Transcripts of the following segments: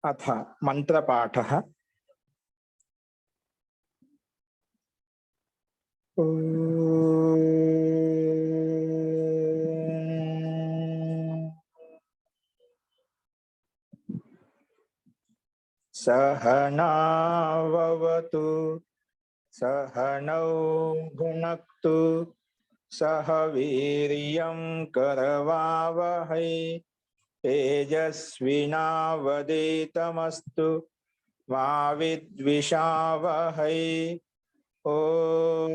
अथ मंत्रपाठः। सहनाववतु सहनौ भुनक्तु सह वीर्यं करवावहै तेजस्विनावधीतमस्तु मा विद्विषावहै। ओम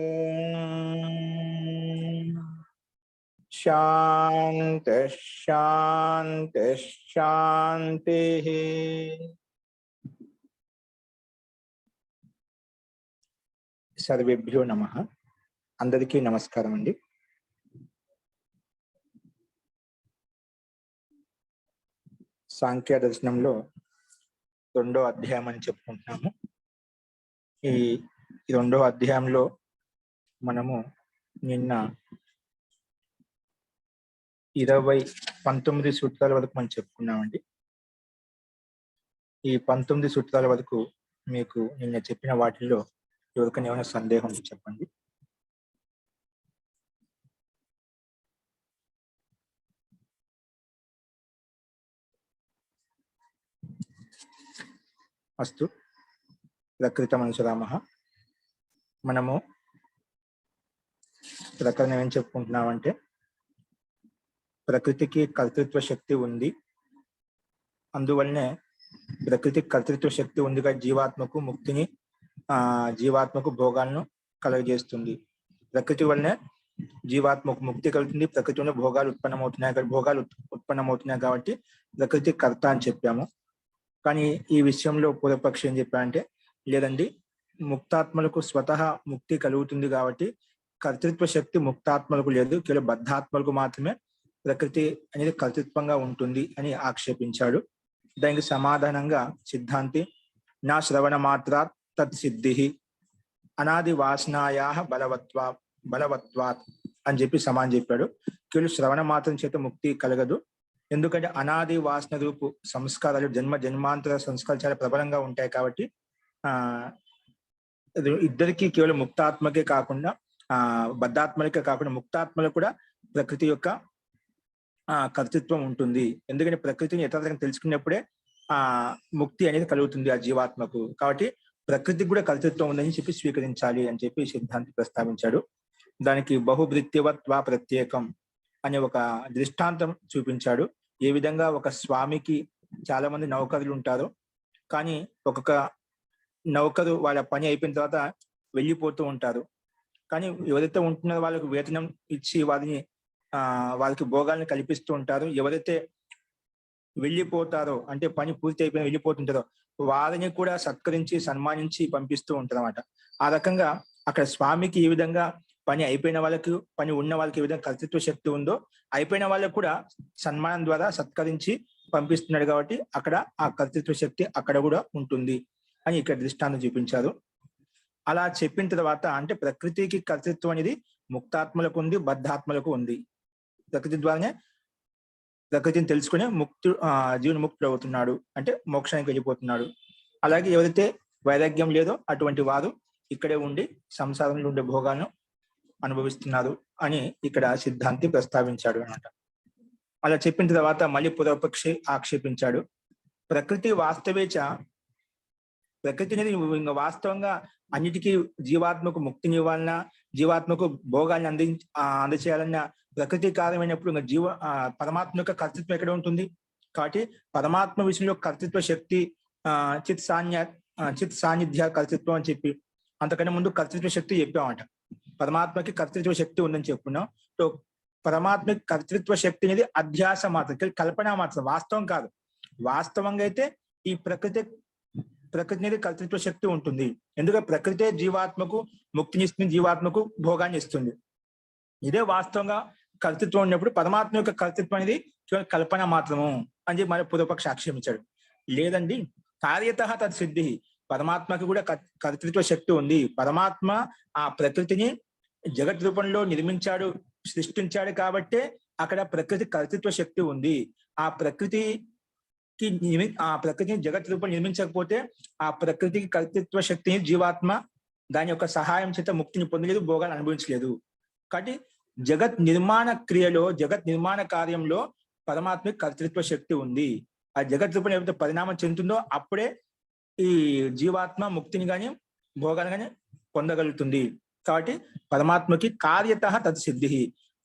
शांति शांति शांति। सर्वेभ्यो नमः। अंदरिकी नमस्कारम अंडी। सांख्य दर्शనంలో రెండో అధ్యాయం అని చెప్పుకుంటున్నాము। ఈ రెండో అధ్యాయంలో మనము నిన్న 19 సూత్రాల వరకు మనం చెప్పుకున్నామండి। ఈ 19 సూత్రాల వరకు మీకు నిన్న చెప్పిన వాటిల్లో ఎవరికైనా ఏమైనా సందేహం ఉంటే చెప్పండి। అస్తు ప్రకృతమనుసరామః। మనము ప్రకరణ ఏం చెప్పుకుంటున్నామంటే ప్రకృతికి కర్తృత్వ శక్తి ఉంది, అందువల్లనే ప్రకృతి కర్తృత్వ శక్తి ఉందిగా జీవాత్మకు ముక్తిని జీవాత్మకు భోగాలను కలుగజేస్తుంది। ప్రకృతి వల్లనే జీవాత్మకు ముక్తి కలుగుతుంది, ప్రకృతి వల్ల భోగాలు ఉత్పన్నమవుతున్నాయి కాబట్టి ప్రకృతి కర్త అని చెప్పాము। కానీ ఈ విషయంలో పూర్వపక్షి ఏం చెప్పారంటే లేదండి, ముక్తాత్మలకు స్వతహా ముక్తి కలుగుతుంది కాబట్టి కర్తృత్వ శక్తి ముక్తాత్మలకు లేదు, కేవలం బద్ధాత్మలకు మాత్రమే ప్రకృతి అనేది కర్తృత్వంగా ఉంటుంది అని ఆక్షేపించాడు। దానికి సమాధానంగా సిద్ధాంతి నా శ్రవణ మాత్రాత్ తత్ సిద్ధి అనాది వాసనాయా బలవత్వాత్ అని చెప్పి సమానం చెప్పాడు। కేవలం శ్రవణ మాత్రం చేత ముక్తి కలగదు, ఎందుకంటే అనాది వాసన రూపు సంస్కారాలు జన్మ జన్మాంతర సంస్కారాలు చాలా ప్రబలంగా ఉంటాయి కాబట్టి ఇద్దరికి కేవలం ముక్తాత్మకే కాకుండా బద్ధాత్మలకే కాకుండా ముక్తాత్మలకు కూడా ప్రకృతి యొక్క కర్తృత్వం ఉంటుంది। ఎందుకంటే ప్రకృతిని యథార్థంగా తెలుసుకున్నప్పుడే ముక్తి అనేది కలుగుతుంది ఆ జీవాత్మకు, కాబట్టి ప్రకృతికి కూడా కర్తృత్వం ఉందని చెప్పి స్వీకరించాలి అని చెప్పి సిద్ధాంతి ప్రస్తావించాడు। దానికి బహుభృత్యవత్వా ప్రత్యేకం అనే ఒక దృష్టాంతం చూపించాడు। ఏ విధంగా ఒక స్వామికి చాలా మంది నౌకరులు ఉంటారు, కానీ ఒక్కొక్క నౌకరు వాళ్ళ పని అయిపోయిన తర్వాత వెళ్ళిపోతూ ఉంటారు, కానీ ఎవరైతే ఉంటున్నారో వాళ్ళకు వేతనం ఇచ్చి వాళ్ళకి భోగాలను కల్పిస్తూ ఉంటారు। ఎవరైతే వెళ్ళిపోతారో అంటే పని పూర్తి అయిపోయిన వెళ్ళిపోతుంటారో వారిని కూడా సత్కరించి సన్మానించి పంపిస్తూ ఉంటారు అన్నమాట। ఆ రకంగా అక్కడ స్వామికి ఏ విధంగా పని అయిపోయిన వాళ్ళకి పని ఉన్న వాళ్ళకి ఏ విధంగా కర్తృత్వ శక్తి ఉందో అయిపోయిన వాళ్ళకు కూడా సన్మానం ద్వారా సత్కరించి పంపిస్తున్నాడు, కాబట్టి అక్కడ ఆ కర్తృత్వ శక్తి అక్కడ కూడా ఉంటుంది అని ఇక్కడ దృష్టాంతం చూపించారు। అలా చెప్పిన తర్వాత అంటే ప్రకృతికి కర్తృత్వం అనేది ముక్తాత్మలకు ఉంది, బద్ధాత్మలకు ఉంది। ప్రకృతి ద్వారానే ప్రకృతిని తెలుసుకునే జీవుని ముక్తుడు అవుతున్నాడు, అంటే మోక్షానికి వెళ్ళిపోతున్నాడు। అలాగే ఎవరైతే వైరాగ్యం లేదో అటువంటి వారు ఇక్కడే ఉండి సంసారంలో ఉండే భోగాలను అనుభవిస్తున్నారు అని ఇక్కడ సిద్ధాంతి ప్రస్తావించాడు అన్నమాట। అలా చెప్పిన తర్వాత మళ్ళీ పూర్వపక్షి ఆక్షేపించాడు, ప్రకృతి వాస్తవేచ ప్రకృతి అనేది వాస్తవంగా అన్నిటికీ జీవాత్మకు ముక్తిని ఇవ్వాలన్నా జీవాత్మకు భోగాన్ని అందచేయాలన్నా ప్రకృతి కారణమైనప్పుడు పరమాత్మ యొక్క కర్తృత్వం ఎక్కడ ఉంటుంది? కాబట్టి పరమాత్మ విషయంలో కర్తృత్వ శక్తి చిత్ సాన్నిధ్య కర్తృత్వం అని చెప్పి అంతకంటే ముందు కర్తృత్వ శక్తి చెప్పామంట। పరమాత్మకి కర్తృత్వ శక్తి ఉందని చెప్పుకున్నాం। సో పరమాత్మకి కర్తృత్వ శక్తి అనేది అధ్యాస మాత్రం, కల్పన మాత్రం, వాస్తవం కాదు। వాస్తవంగా అయితే ఈ ప్రకృతి అనేది కర్తృత్వ శక్తి ఉంటుంది, ఎందుకంటే ప్రకృతే జీవాత్మకు ముక్తినిస్తుంది, జీవాత్మకు భోగాన్ని ఇస్తుంది। ఇదే వాస్తవంగా కర్తృత్వం ఉన్నప్పుడు పరమాత్మ యొక్క కర్తృత్వం అనేది కల్పన మాత్రము అని చెప్పి మరి పూర్వపక్ష ఆక్షేపించాడు। లేదండి, కార్యతః తత్ సిద్ధి, పరమాత్మకి కూడా కర్తృత్వ శక్తి ఉంది। పరమాత్మ ఆ ప్రకృతిని జగత్ రూపంలో నిర్మించాడు, సృష్టించాడు, కాబట్టే అక్కడ ప్రకృతి కర్తృత్వ శక్తి ఉంది। ఆ ప్రకృతి ఆ ప్రకృతిని జగత్ రూపం నిర్మించకపోతే ఆ ప్రకృతికి కర్తృత్వ శక్తిని జీవాత్మ దాని యొక్క సహాయం చేత ముక్తిని పొందలేదు, భోగాన్ని అనుభవించలేదు. కాబట్టి జగత్ నిర్మాణ క్రియలో, జగత్ నిర్మాణ కార్యంలో పరమాత్మకి కర్తృత్వ శక్తి ఉంది. ఆ జగత్ రూపం ఏదైతే పరిణామం చెందుతుందో అప్పుడే ఈ జీవాత్మ ముక్తిని గాని భోగాన్ని గాని పొందగలుగుతుంది. కాబట్టి పరమాత్మకి కార్యత తత్ సిద్ధి,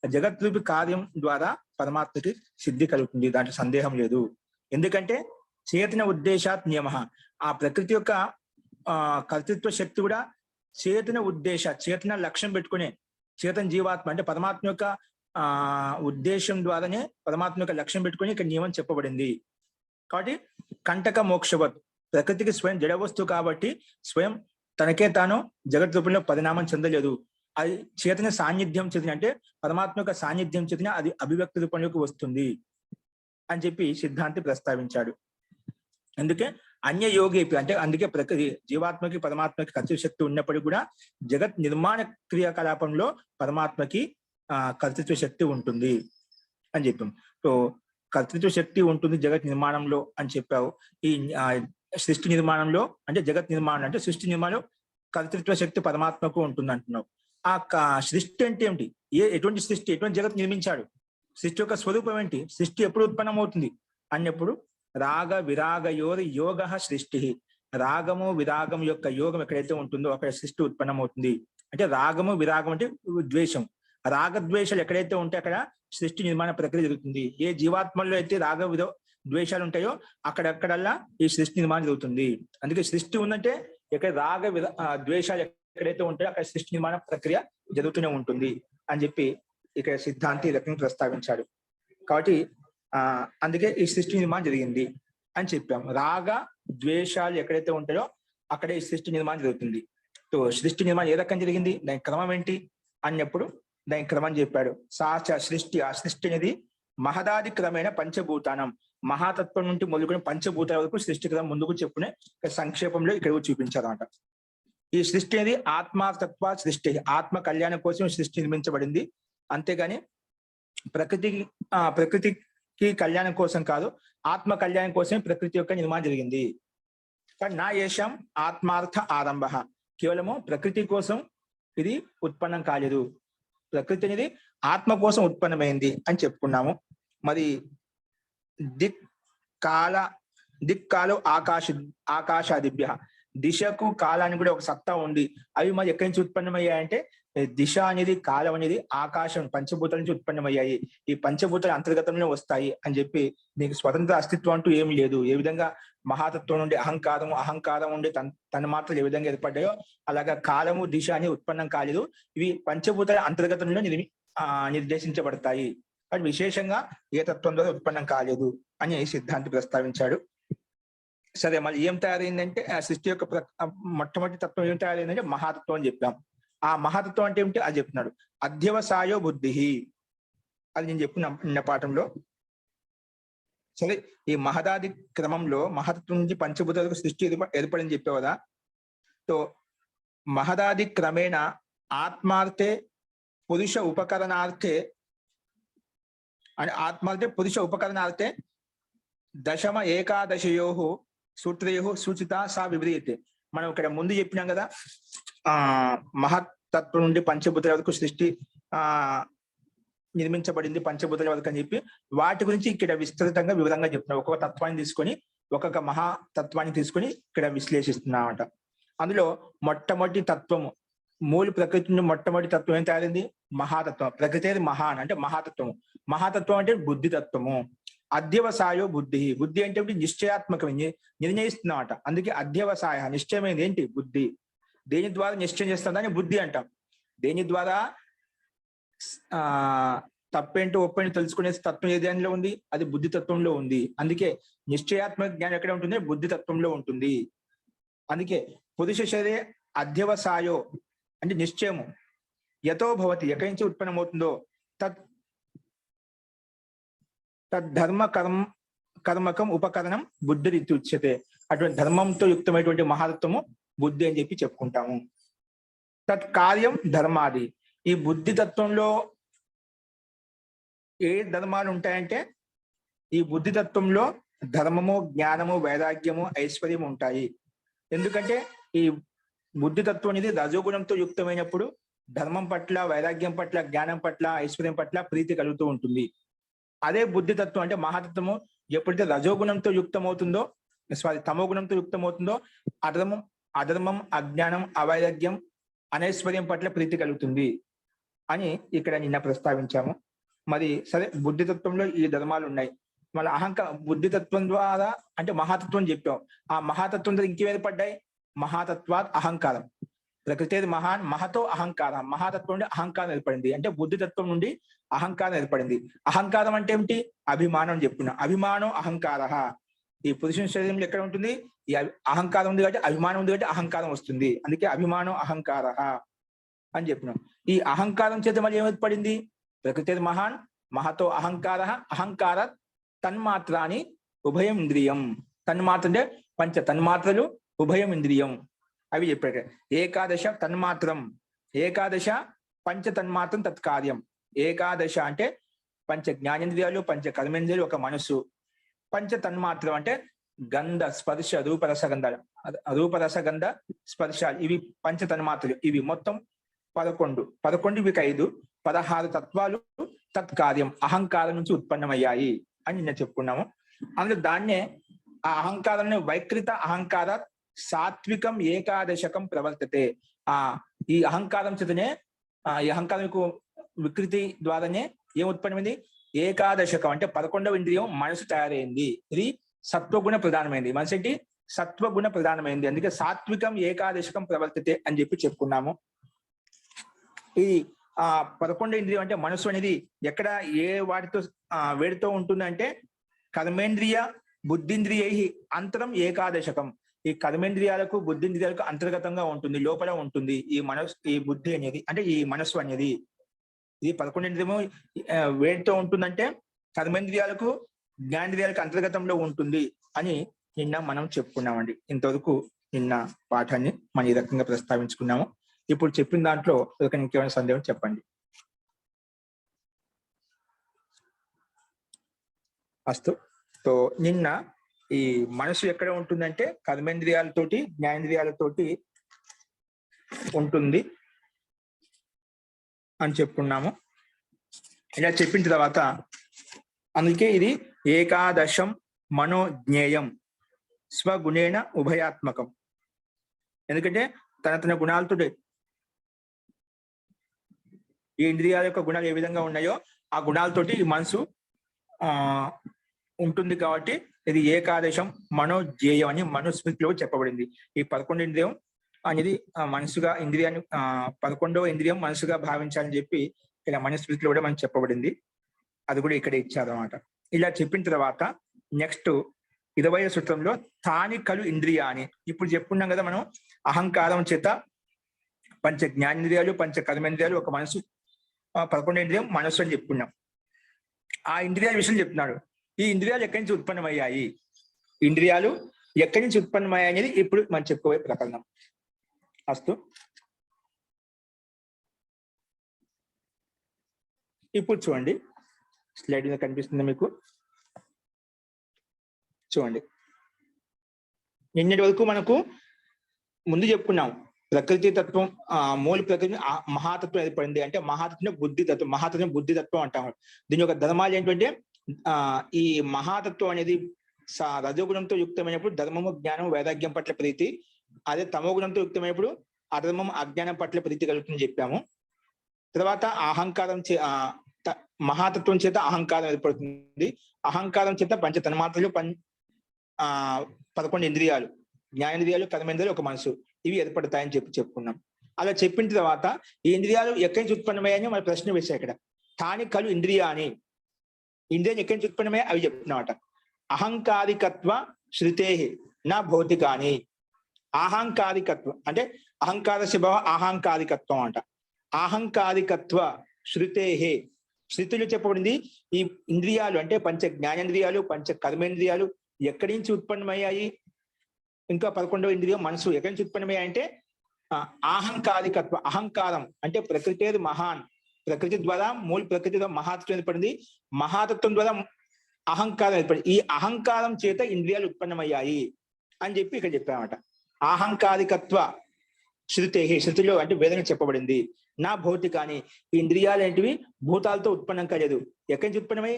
జగత్ రూపి కార్యం ద్వారా పరమాత్మకి సిద్ధి కలుగుతుంది, దాంట్లో సందేహం లేదు. ఎందుకంటే చేతన ఉద్దేశాత్ నియమ, ఆ ప్రకృతి యొక్క కర్తృత్వ శక్తి కూడా చేతన చేతన లక్ష్యం పెట్టుకునే, చేతన జీవాత్మ అంటే పరమాత్మ యొక్క ఉద్దేశం ద్వారానే పరమాత్మ యొక్క లక్ష్యం పెట్టుకుని ఇక్కడ నియమం చెప్పబడింది. కాబట్టి కంటక మోక్షవత్, ప్రకృతికి స్వయం జడ వస్తువు కాబట్టి స్వయం తనకే తాను జగత్ రూపంలో పరిణామం చెందలేదు. అది చేతన సాన్నిధ్యం చేతిన, అంటే పరమాత్మ యొక్క సాన్నిధ్యం చేతిన అది అభివ్యక్తి రూపంలోకి వస్తుంది అని చెప్పి సిద్ధాంతి ప్రస్తావించాడు. అందుకే అన్య యోగి అంటే అందుకే ప్రకృతి జీవాత్మకి పరమాత్మకి కర్తృత్వ శక్తి ఉన్నప్పటికీ కూడా జగత్ నిర్మాణ క్రియాకలాపంలో పరమాత్మకి కర్తృత్వ శక్తి ఉంటుంది అని చెప్పాం. సో కర్తృత్వ శక్తి ఉంటుంది జగత్ నిర్మాణంలో అని చెప్పావు. ఈ సృష్టి నిర్మాణంలో అంటే జగత్ నిర్మాణం అంటే సృష్టి నిర్మాణంలో కర్తృత్వ శక్తి పరమాత్మకు ఉంటుంది అంటున్నావు. ఆ సృష్టి అంటే ఏమిటి? ఎటువంటి సృష్టి, ఎటువంటి జగత్ నిర్మించాడు? సృష్టి యొక్క స్వరూపం ఏంటి? సృష్టి ఎప్పుడు ఉత్పన్నమవుతుంది అన్నప్పుడు రాగ విరాగయోరి యోగ సృష్టి, రాగము విరాగం యొక్క యోగం ఎక్కడైతే ఉంటుందో అక్కడ సృష్టి ఉత్పన్నమవుతుంది. అంటే రాగము విరాగం అంటే ద్వేషం, రాగద్వేషాలు ఎక్కడైతే ఉంటే అక్కడ సృష్టి నిర్మాణ ప్రక్రియ జరుగుతుంది. ఏ జీవాత్మల్లో అయితే రాగ ద్వేషాలు ఉంటాయో అక్కడెక్కడల్లా ఈ సృష్టి నిర్మాణం జరుగుతుంది. అందుకే సృష్టి ఉందంటే ఎక్కడ రాగ ద్వేషాలు ఎక్కడైతే ఉంటాయో అక్కడ సృష్టి నిర్మాణ ప్రక్రియ జరుగుతూనే ఉంటుంది అని చెప్పి ఇక్కడ సిద్ధాంతి రకంగా ప్రస్తావించాడు. కాబట్టి అందుకే ఈ సృష్టి నిర్మాణం జరిగింది అని చెప్పాం. రాగ ద్వేషాలు ఎక్కడైతే ఉంటాయో అక్కడే ఈ సృష్టి నిర్మాణం జరుగుతుంది. సో సృష్టి నిర్మాణం ఏ రకం జరిగింది, దాని క్రమం ఏంటి అన్నప్పుడు దాని క్రమం చెప్పాడు. సృష్టి, ఆ సృష్టి అనేది మహదాది క్రమేణ పంచభూతానం, మహాతత్వం నుండి మొదలుకొని పంచభూతాల వరకు సృష్టి క్రమం ముందుకు చెప్పునే సంక్షేపంలో ఇక్కడ చూపించారన్నమాట. ఈ సృష్టి అనేది ఆత్మాతత్వ సృష్టి, ఆత్మ కళ్యాణం కోసం సృష్టి నిర్మించబడింది. అంతేగాని ప్రకృతికి కళ్యాణం కోసం కాదు, ఆత్మ కళ్యాణం కోసమే ప్రకృతి యొక్క నిర్మాణం జరిగింది. కానీ నా ఏషం ఆత్మార్థ ఆరంభ, కేవలము ప్రకృతి కోసం ఇది ఉత్పన్నం కాలేదు, ప్రకృతి అనేది ఆత్మ కోసం ఉత్పన్నమైంది అని చెప్పుకున్నాము. మరి దిక్కాలు ఆకాశాదిభ్య, దిశకు కాలానికి కూడా ఒక సత్తా ఉంది. అవి మరి ఎక్కడి నుంచి ఉత్పన్నమయ్యాయంటే దిశ అనేది కాలం అనేది ఆకాశం పంచభూతాల నుంచి ఉత్పన్నమయ్యాయి. ఈ పంచభూతాల అంతర్గతంలో వస్తాయి అని చెప్పి నీకు స్వతంత్ర అస్తిత్వం అంటూ ఏమి లేదు. ఏ విధంగా మహాతత్వం నుండి అహంకారం నుండి తన మాత్రలు ఏ విధంగా ఏర్పడ్డాయో అలాగా కాలము దిశ అని ఉత్పన్నం కాలేదు. ఇవి పంచభూతాల అంతర్గతంలో నిర్దేశించబడతాయి. కానీ విశేషంగా ఏ తత్వం ద్వారా ఉత్పన్నం కాలేదు అని సిద్ధాంతి ప్రస్తావించాడు. సరే, మళ్ళీ ఏం తయారైందంటే ఆ సృష్టి యొక్క మొట్టమొదటి తత్వం ఏం తయారైందంటే మహాతత్వం అని చెప్పాం. ఆ మహాతత్వం అంటే ఏమిటి అది చెప్తున్నాడు. అధ్యవసాయో బుద్ధి, అది నేను చెప్పిన నిన్న పాఠంలో. సరే, ఈ మహదాది క్రమంలో మహతత్వం నుంచి పంచభూతాలకు సృష్టి ఏర్పడని చెప్పావు కదా. సో మహదాది క్రమేణ ఆత్మార్థే పురుష ఉపకరణార్థే పురుష ఉపకరణార్థే దశమ ఏకాదశయో సూత్రయో సూచిత సా విపరీయతే. మనం ఇక్కడ ముందు చెప్పినాం కదా, మహత్తత్వం నుండి పంచభూతాల వరకు సృష్టి నిర్మించబడింది, పంచభూతాల వరకు అని చెప్పి వాటి గురించి ఇక్కడ విస్తృతంగా వివరంగా చెప్తున్నాం. ఒక్కొక్క తత్వాన్ని తీసుకొని ఒక్కొక్క మహాతత్వాన్ని తీసుకొని ఇక్కడ విశ్లేషిస్తున్నామట. అందులో మొట్టమొదటి తత్వము మూల ప్రకృతి నుండి మొట్టమొదటి తత్వం ఏం తయారైంది? మహాతత్వం. ప్రకృతి అనేది మహాన్ అంటే మహాతత్వము. మహాతత్వం అంటే బుద్ధి తత్వము. అధ్యవసాయో బుద్ధి, బుద్ధి అంటే నిశ్చయాత్మకమే, నిర్ణయిస్తున్నామట. అందుకే అధ్యవసాయ, నిశ్చయమైంది ఏంటి? బుద్ధి. దేని ద్వారా నిశ్చయం చేస్తాం దాన్ని బుద్ధి అంటాం. దేని ద్వారా తప్పేంటో ఒప్పేంటో తెలుసుకునే తత్వం ఏ దానిలో ఉంది? అది బుద్ధి తత్వంలో ఉంది. అందుకే నిశ్చయాత్మక జ్ఞానం ఎక్కడ ఉంటుంది? బుద్ధి తత్వంలో ఉంటుంది. అందుకే పురుష శరీరే అధ్యవసాయో అంటే నిశ్చయము. యతో భవతి, ఎక్కడి నుంచి ఉత్పన్నమవుతుందో తద్ధర్మ కర్మకం ఉపకరణం బుద్ధి ఉచ్యతే. అటువంటి ధర్మంతో యుక్తమైనటువంటి మహాతత్వము బుద్ధి అని చెప్పి చెప్పుకుంటాము. తత్కార్యం ధర్మాది, ఈ బుద్ధి తత్వంలో ఏ ధర్మాలు ఉంటాయంటే ఈ బుద్ధి తత్వంలో ధర్మము, జ్ఞానము, వైరాగ్యము, ఐశ్వర్యం ఉంటాయి. ఎందుకంటే ఈ బుద్ధితత్వం అనేది రజోగుణంతో యుక్తమైనప్పుడు ధర్మం పట్ల, వైరాగ్యం పట్ల, జ్ఞానం పట్ల, ఐశ్వర్యం పట్ల ప్రీతి కలుగుతూ ఉంటుంది. అదే బుద్ధితత్వం అంటే మహాతత్వము ఎప్పుడైతే రజోగుణంతో యుక్తమవుతుందో, తమో గుణంతో యుక్తమవుతుందో అధర్మం, అజ్ఞానం, అవైరాగ్యం, అనైశ్వర్యం పట్ల ప్రీతి కలుగుతుంది అని ఇక్కడ నిన్న ప్రస్తావించాము. మరి సరే, బుద్ధితత్వంలో ఈ ధర్మాలు ఉన్నాయి. మళ్ళీ బుద్ధితత్వం ద్వారా అంటే మహాతత్వం చెప్పాం. ఆ మహాతత్వం ద్వారా ఇంకేం ఏర్పడ్డాయి? మహాతత్వాత్ అహంకారం. ప్రకృతి మహాన్, మహతో అహంకారం. మహాతత్వం నుండి అహంకారం ఏర్పడింది. అంటే బుద్ధితత్వం నుండి అహంకారం ఏర్పడింది. అహంకారం అంటే ఏమిటి? అభిమానం చెప్పుకున్నా. అభిమానం అహంకార. ఈ పురుషుని శరీరంలో ఎక్కడ ఉంటుంది? ఈ అహంకారం ఉంది కాబట్టి, అభిమానం ఉంది కాబట్టి అహంకారం వస్తుంది. అందుకే అభిమానం అహంకార అని చెప్పినాం. ఈ అహంకారం చేత మరి ఏర్పడింది? ప్రకృతి మహాన్, మహతో అహంకార. అహంకార తన్మాత్రాన్ని ఉభయం ఇంద్రియం. తన్మాత్ర అంటే పంచ తన్మాత్రలు, ఉభయం ఇంద్రియం. అవి చెప్పాడు. ఏకాదశ తన్మాత్రం. ఏకాదశ పంచ తన్మాత్రం తత్కార్యం. ఏకాదశ అంటే పంచ జ్ఞానేంద్రియాలు, పంచ కర్మేంద్రియాలు, ఒక మనస్సు. పంచ తన్మాత్రం అంటే గంధ, స్పర్శ, రూపరసగంధ, రూపరసగంధ స్పర్శాలు. ఇవి పంచ తన్మాత్రలు. ఇవి మొత్తం 11. ఇవి 5. 16 తత్వాలు తత్కార్యం, అహంకారం నుంచి ఉత్పన్నమయ్యాయి అని నిన్న చెప్పుకున్నాము. అందులో దాన్నే ఆ అహంకారాన్ని వైకృత అహంకార సాత్వికం ఏకాదశకం ప్రవర్తతే. ఈ అహంకారం చేతనే, ఈ అహంకారంకు వికృతి ద్వారానే ఏం ఉత్పన్నమైంది? ఏకాదశకం అంటే 11వ ఇంద్రియం మనసు తయారైంది. ఇది సత్వగుణ ప్రధానమైంది. మనసు ఏంటి? సత్వగుణ ప్రధానమైంది. అందుకే సాత్వికం ఏకాదశకం ప్రవర్తతే అని చెప్పి చెప్పుకున్నాము. ఇది 11వ ఇంద్రియం అంటే మనసు అనేది ఎక్కడ, ఏ వాటితో వేడితో ఉంటుందంటే కర్మేంద్రియ బుద్ధింద్రియ అంతరం ఏకాదశకం. ఈ కర్మేంద్రియాలకు, బుద్ధింద్రియాలకు అంతర్గతంగా ఉంటుంది, లోపల ఉంటుంది ఈ మనసు, ఈ బుద్ధి అనేది, అంటే ఈ మనస్సు అనేది. ఇది 11వ ఇంద్రియము వేడితో ఉంటుందంటే కర్మేంద్రియాలకు, జ్ఞానేంద్రియాలకు అంతర్గతంలో ఉంటుంది అని నిన్న మనం చెప్పుకున్నామండి. ఇంతవరకు నిన్న పాఠాన్ని మనం ఈ రకంగా ప్రస్తావించుకున్నాము. ఇప్పుడు చెప్పిన దాంట్లో ఇంకేమైనా సందేహం చెప్పండి. అస్తు. సో నిన్న ఈ మనసు ఎక్కడ ఉంటుందంటే కర్మేంద్రియాలతోటి, జ్ఞానేంద్రియాలతోటి ఉంటుంది అని చెప్పుకున్నాము. ఇలా చెప్పిన తర్వాత అందుకే ఇది ఏకాదశం మనోజ్ఞేయం స్వగుణేన ఉభయాత్మకం. ఎందుకంటే తన గుణాలతో, ఈ ఇంద్రియాల యొక్క గుణాలు ఏ విధంగా ఉన్నాయో ఆ గుణాలతోటి ఈ మనసు ఉంటుంది. కాబట్టి ఇది ఏకాదశం మనోజ్ఞేయం అని మనుస్మృతిలో చెప్పబడింది. ఈ 11వ ఇంద్రియం అనేది మనసుగా, ఇంద్రియాన్ని 11వ ఇంద్రియం మనసుగా భావించాలని చెప్పి ఇలా మనుస్మృతిలో కూడా మనకు చెప్పబడింది. అది కూడా ఇక్కడ ఇచ్చారు అన్నమాట. ఇలా చెప్పిన తర్వాత నెక్స్ట్ 20వ సూత్రంలో తాని కలు ఇంద్రియాని. ఇప్పుడు చెప్పుకున్నాం కదా మనం, అహంకారం చేత పంచ జ్ఞానేంద్రియాలు, పంచ కర్మేంద్రియాలు, ఒక మనసు, 11వ ఇంద్రియం మనసు అని చెప్పుకున్నాం. ఆ ఇంద్రియాల విషయం చెప్తున్నాడు. ఈ ఇంద్రియాలు ఎక్కడి నుంచి ఉత్పన్నమయ్యాయి, ఇంద్రియాలు ఎక్కడి నుంచి ఉత్పన్నమయ్యాయి అనేది ఇప్పుడు మనం చెప్పుకోబోయే ప్రకరణం. అస్తు. ఇప్పుడు చూడండి, స్లైడ్ మీద కనిపిస్తుంది మీకు. చూడండి, నిన్నటి వరకు మనకు ముందు చెప్పుకున్నాం ప్రకృతి తత్వం, మూల ప్రకృతి మహాతత్వం ఏర్పడింది. అంటే మహాతత్వం బుద్ధితత్వం, మహాతత్వం బుద్ధితత్వం అంటాము. దీని యొక్క ధర్మాలు ఏంటంటే ఈ మహాతత్వం అనేది రజోగుణంతో యుక్తమైనప్పుడు ధర్మము, జ్ఞానం, వైరాగ్యం పట్ల ప్రీతి. అదే తమో గుణంతో యుక్తమైనప్పుడు అధర్మం, అజ్ఞానం పట్ల ప్రీతి కలుగుతుందని చెప్పాము. తర్వాత అహంకారం మహాతత్వం చేత అహంకారం ఏర్పడుతుంది. అహంకారం చేత పంచ తన్మాత్రలు, 11 ఇంద్రియాలు, జ్ఞానేంద్రియాలు, కర్మేంద్రియాలు, ఒక మనసు, ఇవి ఏర్పడతాయని చెప్పుకున్నాం. అలా చెప్పిన తర్వాత ఈ ఇంద్రియాలు ఎక్కడి నుంచి ఉత్పన్నమయ్యాయని మన ప్రశ్న వేశాయి. ఇక్కడ తాని కలు ఇంద్రియాని, ఇంద్రియాలు ఎక్కడి నుంచి ఉత్పన్నమయ్యాయి అవి చెప్తున్నమాట. అహంకారికత్వ శృతే నా భౌతికాని. అహంకారికత్వం అంటే అహంకార స్వభావ అహంకారికత్వం అంట. అహంకారికత్వ శృతే, శృతులు చెప్పబడింది ఈ ఇంద్రియాలు అంటే పంచ జ్ఞానేంద్రియాలు, పంచ కర్మేంద్రియాలు ఎక్కడి నుంచి ఉత్పన్నమయ్యాయి. ఇంకా 11వ ఇంద్రియం మనసు ఎక్కడి నుంచి ఉత్పన్నమయ్యాయి అంటే అహంకారికత్వ. అహంకారం అంటే ప్రకృతి మహాన్, ప్రకృతి ద్వారా, మూల ప్రకృతి ద్వారా మహాతత్వం ఏర్పడింది. మహాతత్వం ద్వారా అహంకారం ఏర్పడి ఈ అహంకారం చేత ఇంద్రియాలు ఉత్పన్నమయ్యాయి అని చెప్పి ఇక్కడ చెప్పామట. ఆహంకారికత్వ శృతే, శృతిలో అంటే వేదంగా చెప్పబడింది. నా భౌతికాని, ఈ ఇంద్రియాలు ఏంటివి భూతాలతో ఉత్పన్నం కాలేదు. ఎక్కడి నుంచి ఉత్పన్నమై?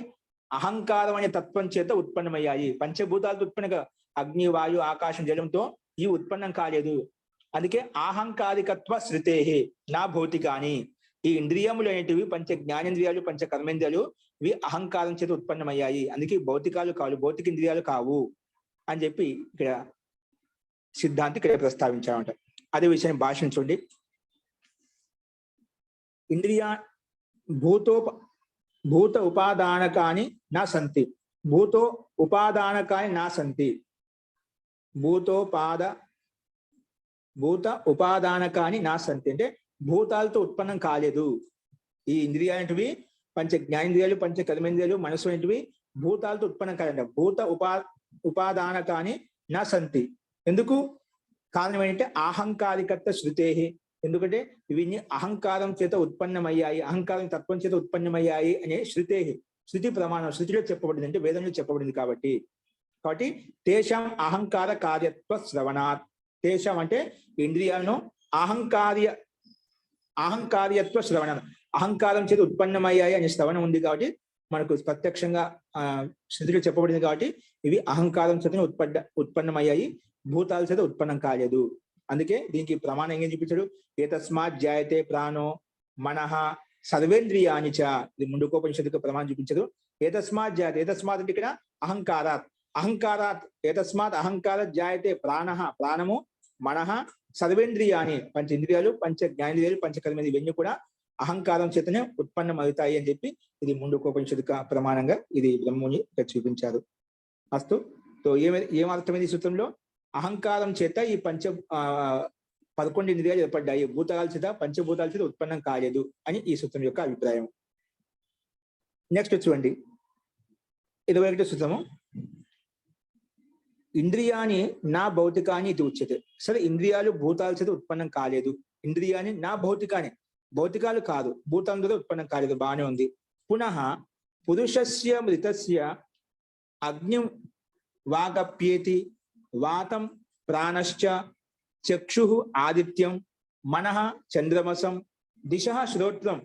అహంకారం అనే తత్వం చేత ఉత్పన్నమయ్యాయి. పంచభూతాలతో ఉత్పన్నగా అగ్ని, వాయు, ఆకాశం, జలంతో ఇవి ఉత్పన్నం కాలేదు. అందుకే ఆహంకారికత్వ శృతే నా భౌతికాని, ఈ ఇంద్రియములు అనేటివి పంచ జ్ఞానేంద్రియాలు, పంచ కర్మేంద్రియాలు ఇవి అహంకారం చేత ఉత్పన్నమయ్యాయి. అందుకే భౌతికాలు కావు, భౌతిక ఇంద్రియాలు కావు అని చెప్పి ఇక్కడ సిద్ధాంతి ఇక్కడ ప్రస్తావించామంట. అదే విషయాన్ని భాషను చూడండి. ఇంద్రియా భూత ఉపాదానకాని నా సంతి, భూత ఉపాదానకాని నా సంతి, భూత ఉపాదానకాని నా సంతి అంటే భూతాలతో ఉత్పన్నం కాలేదు. ఈ ఇంద్రియాలంటివి పంచ జ్ఞానేంద్రియాలు, పంచ కర్మేంద్రియాలు, మనసు అనేటివి భూతాలతో ఉత్పన్నం కాదంట. భూత ఉపాదానకాని నా సంతి. ఎందుకు? కారణం ఏంటంటే అహంకారికత్వ శృతే, ఎందుకంటే ఇవన్నీ అహంకారం చేత ఉత్పన్నమయ్యాయి, అహంకారం తత్వం చేత ఉత్పన్నమయ్యాయి అనే శృతే, శృతి ప్రమాణం, శృతిలో చెప్పబడింది అంటే వేదంలో చెప్పబడింది కాబట్టి. తేషాం అహంకార కార్యత్వ శ్రవణాత్, తేషాం అంటే ఇంద్రియాలను అహంకార్యత్వ శ్రవణం, అహంకారం చేత ఉత్పన్నమయ్యాయి అనే శ్రవణం ఉంది కాబట్టి మనకు ప్రత్యక్షంగా శృతిలో చెప్పబడింది కాబట్టి ఇవి అహంకారం చేత ఉత్పన్నమయ్యాయి, భూతాల చేత ఉత్పన్నం కాలేదు. అందుకే దీనికి ప్రమాణం ఏం చూపించాడు? ఏతస్మాత్ జాయతే ప్రాణో మనః సర్వేంద్రియాని చ, ఇది ముందుకోపనిషత్తుకు ప్రమాణం చూపించదు. ఏతస్మాత్ జాయతే, ఏతస్మాత్ అంటే ఇక్కడ అహంకారాత్ ఏతస్మాత్ అహంకారాత్ జాయతే ప్రాణః, ప్రాణము, మనః, సర్వేంద్రియాని, పంచ ఇంద్రియాలు, పంచ జ్ఞానేంద్రియాలు, పంచకర్మేంద్రియాలు ఇవన్నీ కూడా అహంకారం చేతనే ఉత్పన్నం అవుతాయి అని చెప్పి ఇది ముందుకోపనిషత్తు ప్రమాణంగా ఇది బ్రహ్మముని చూపించారు. అస్తు. ఏమర్థమైంది ఈ సూత్రంలో? అహంకారం చేత ఈ 11 ఇంద్రియాలు ఏర్పడ్డాయి, భూతాల చేత, పంచభూతాల చేత ఉత్పన్నం కాలేదు అని ఈ సూత్రం యొక్క అభిప్రాయం. నెక్స్ట్ చూడండి 21వ సూత్రము. ఇంద్రియాని నా భౌతికాని ఇది ఉచ్యతే. సరే, ఇంద్రియాలు భూతాల చేత ఉత్పన్నం కాలేదు, ఇంద్రియాని నా భౌతికాని, భౌతికాలు కాదు, భూతాల చేత ఉత్పన్నం కాలేదు, బాగానే ఉంది. పునః పురుషస్య మృతస్య అగ్ని వాగప్యేతి, వాతం ప్రాణశ్చ, చక్షు ఆదిత్యం, మనః చంద్రమసం, దిశ శ్రోత్రం,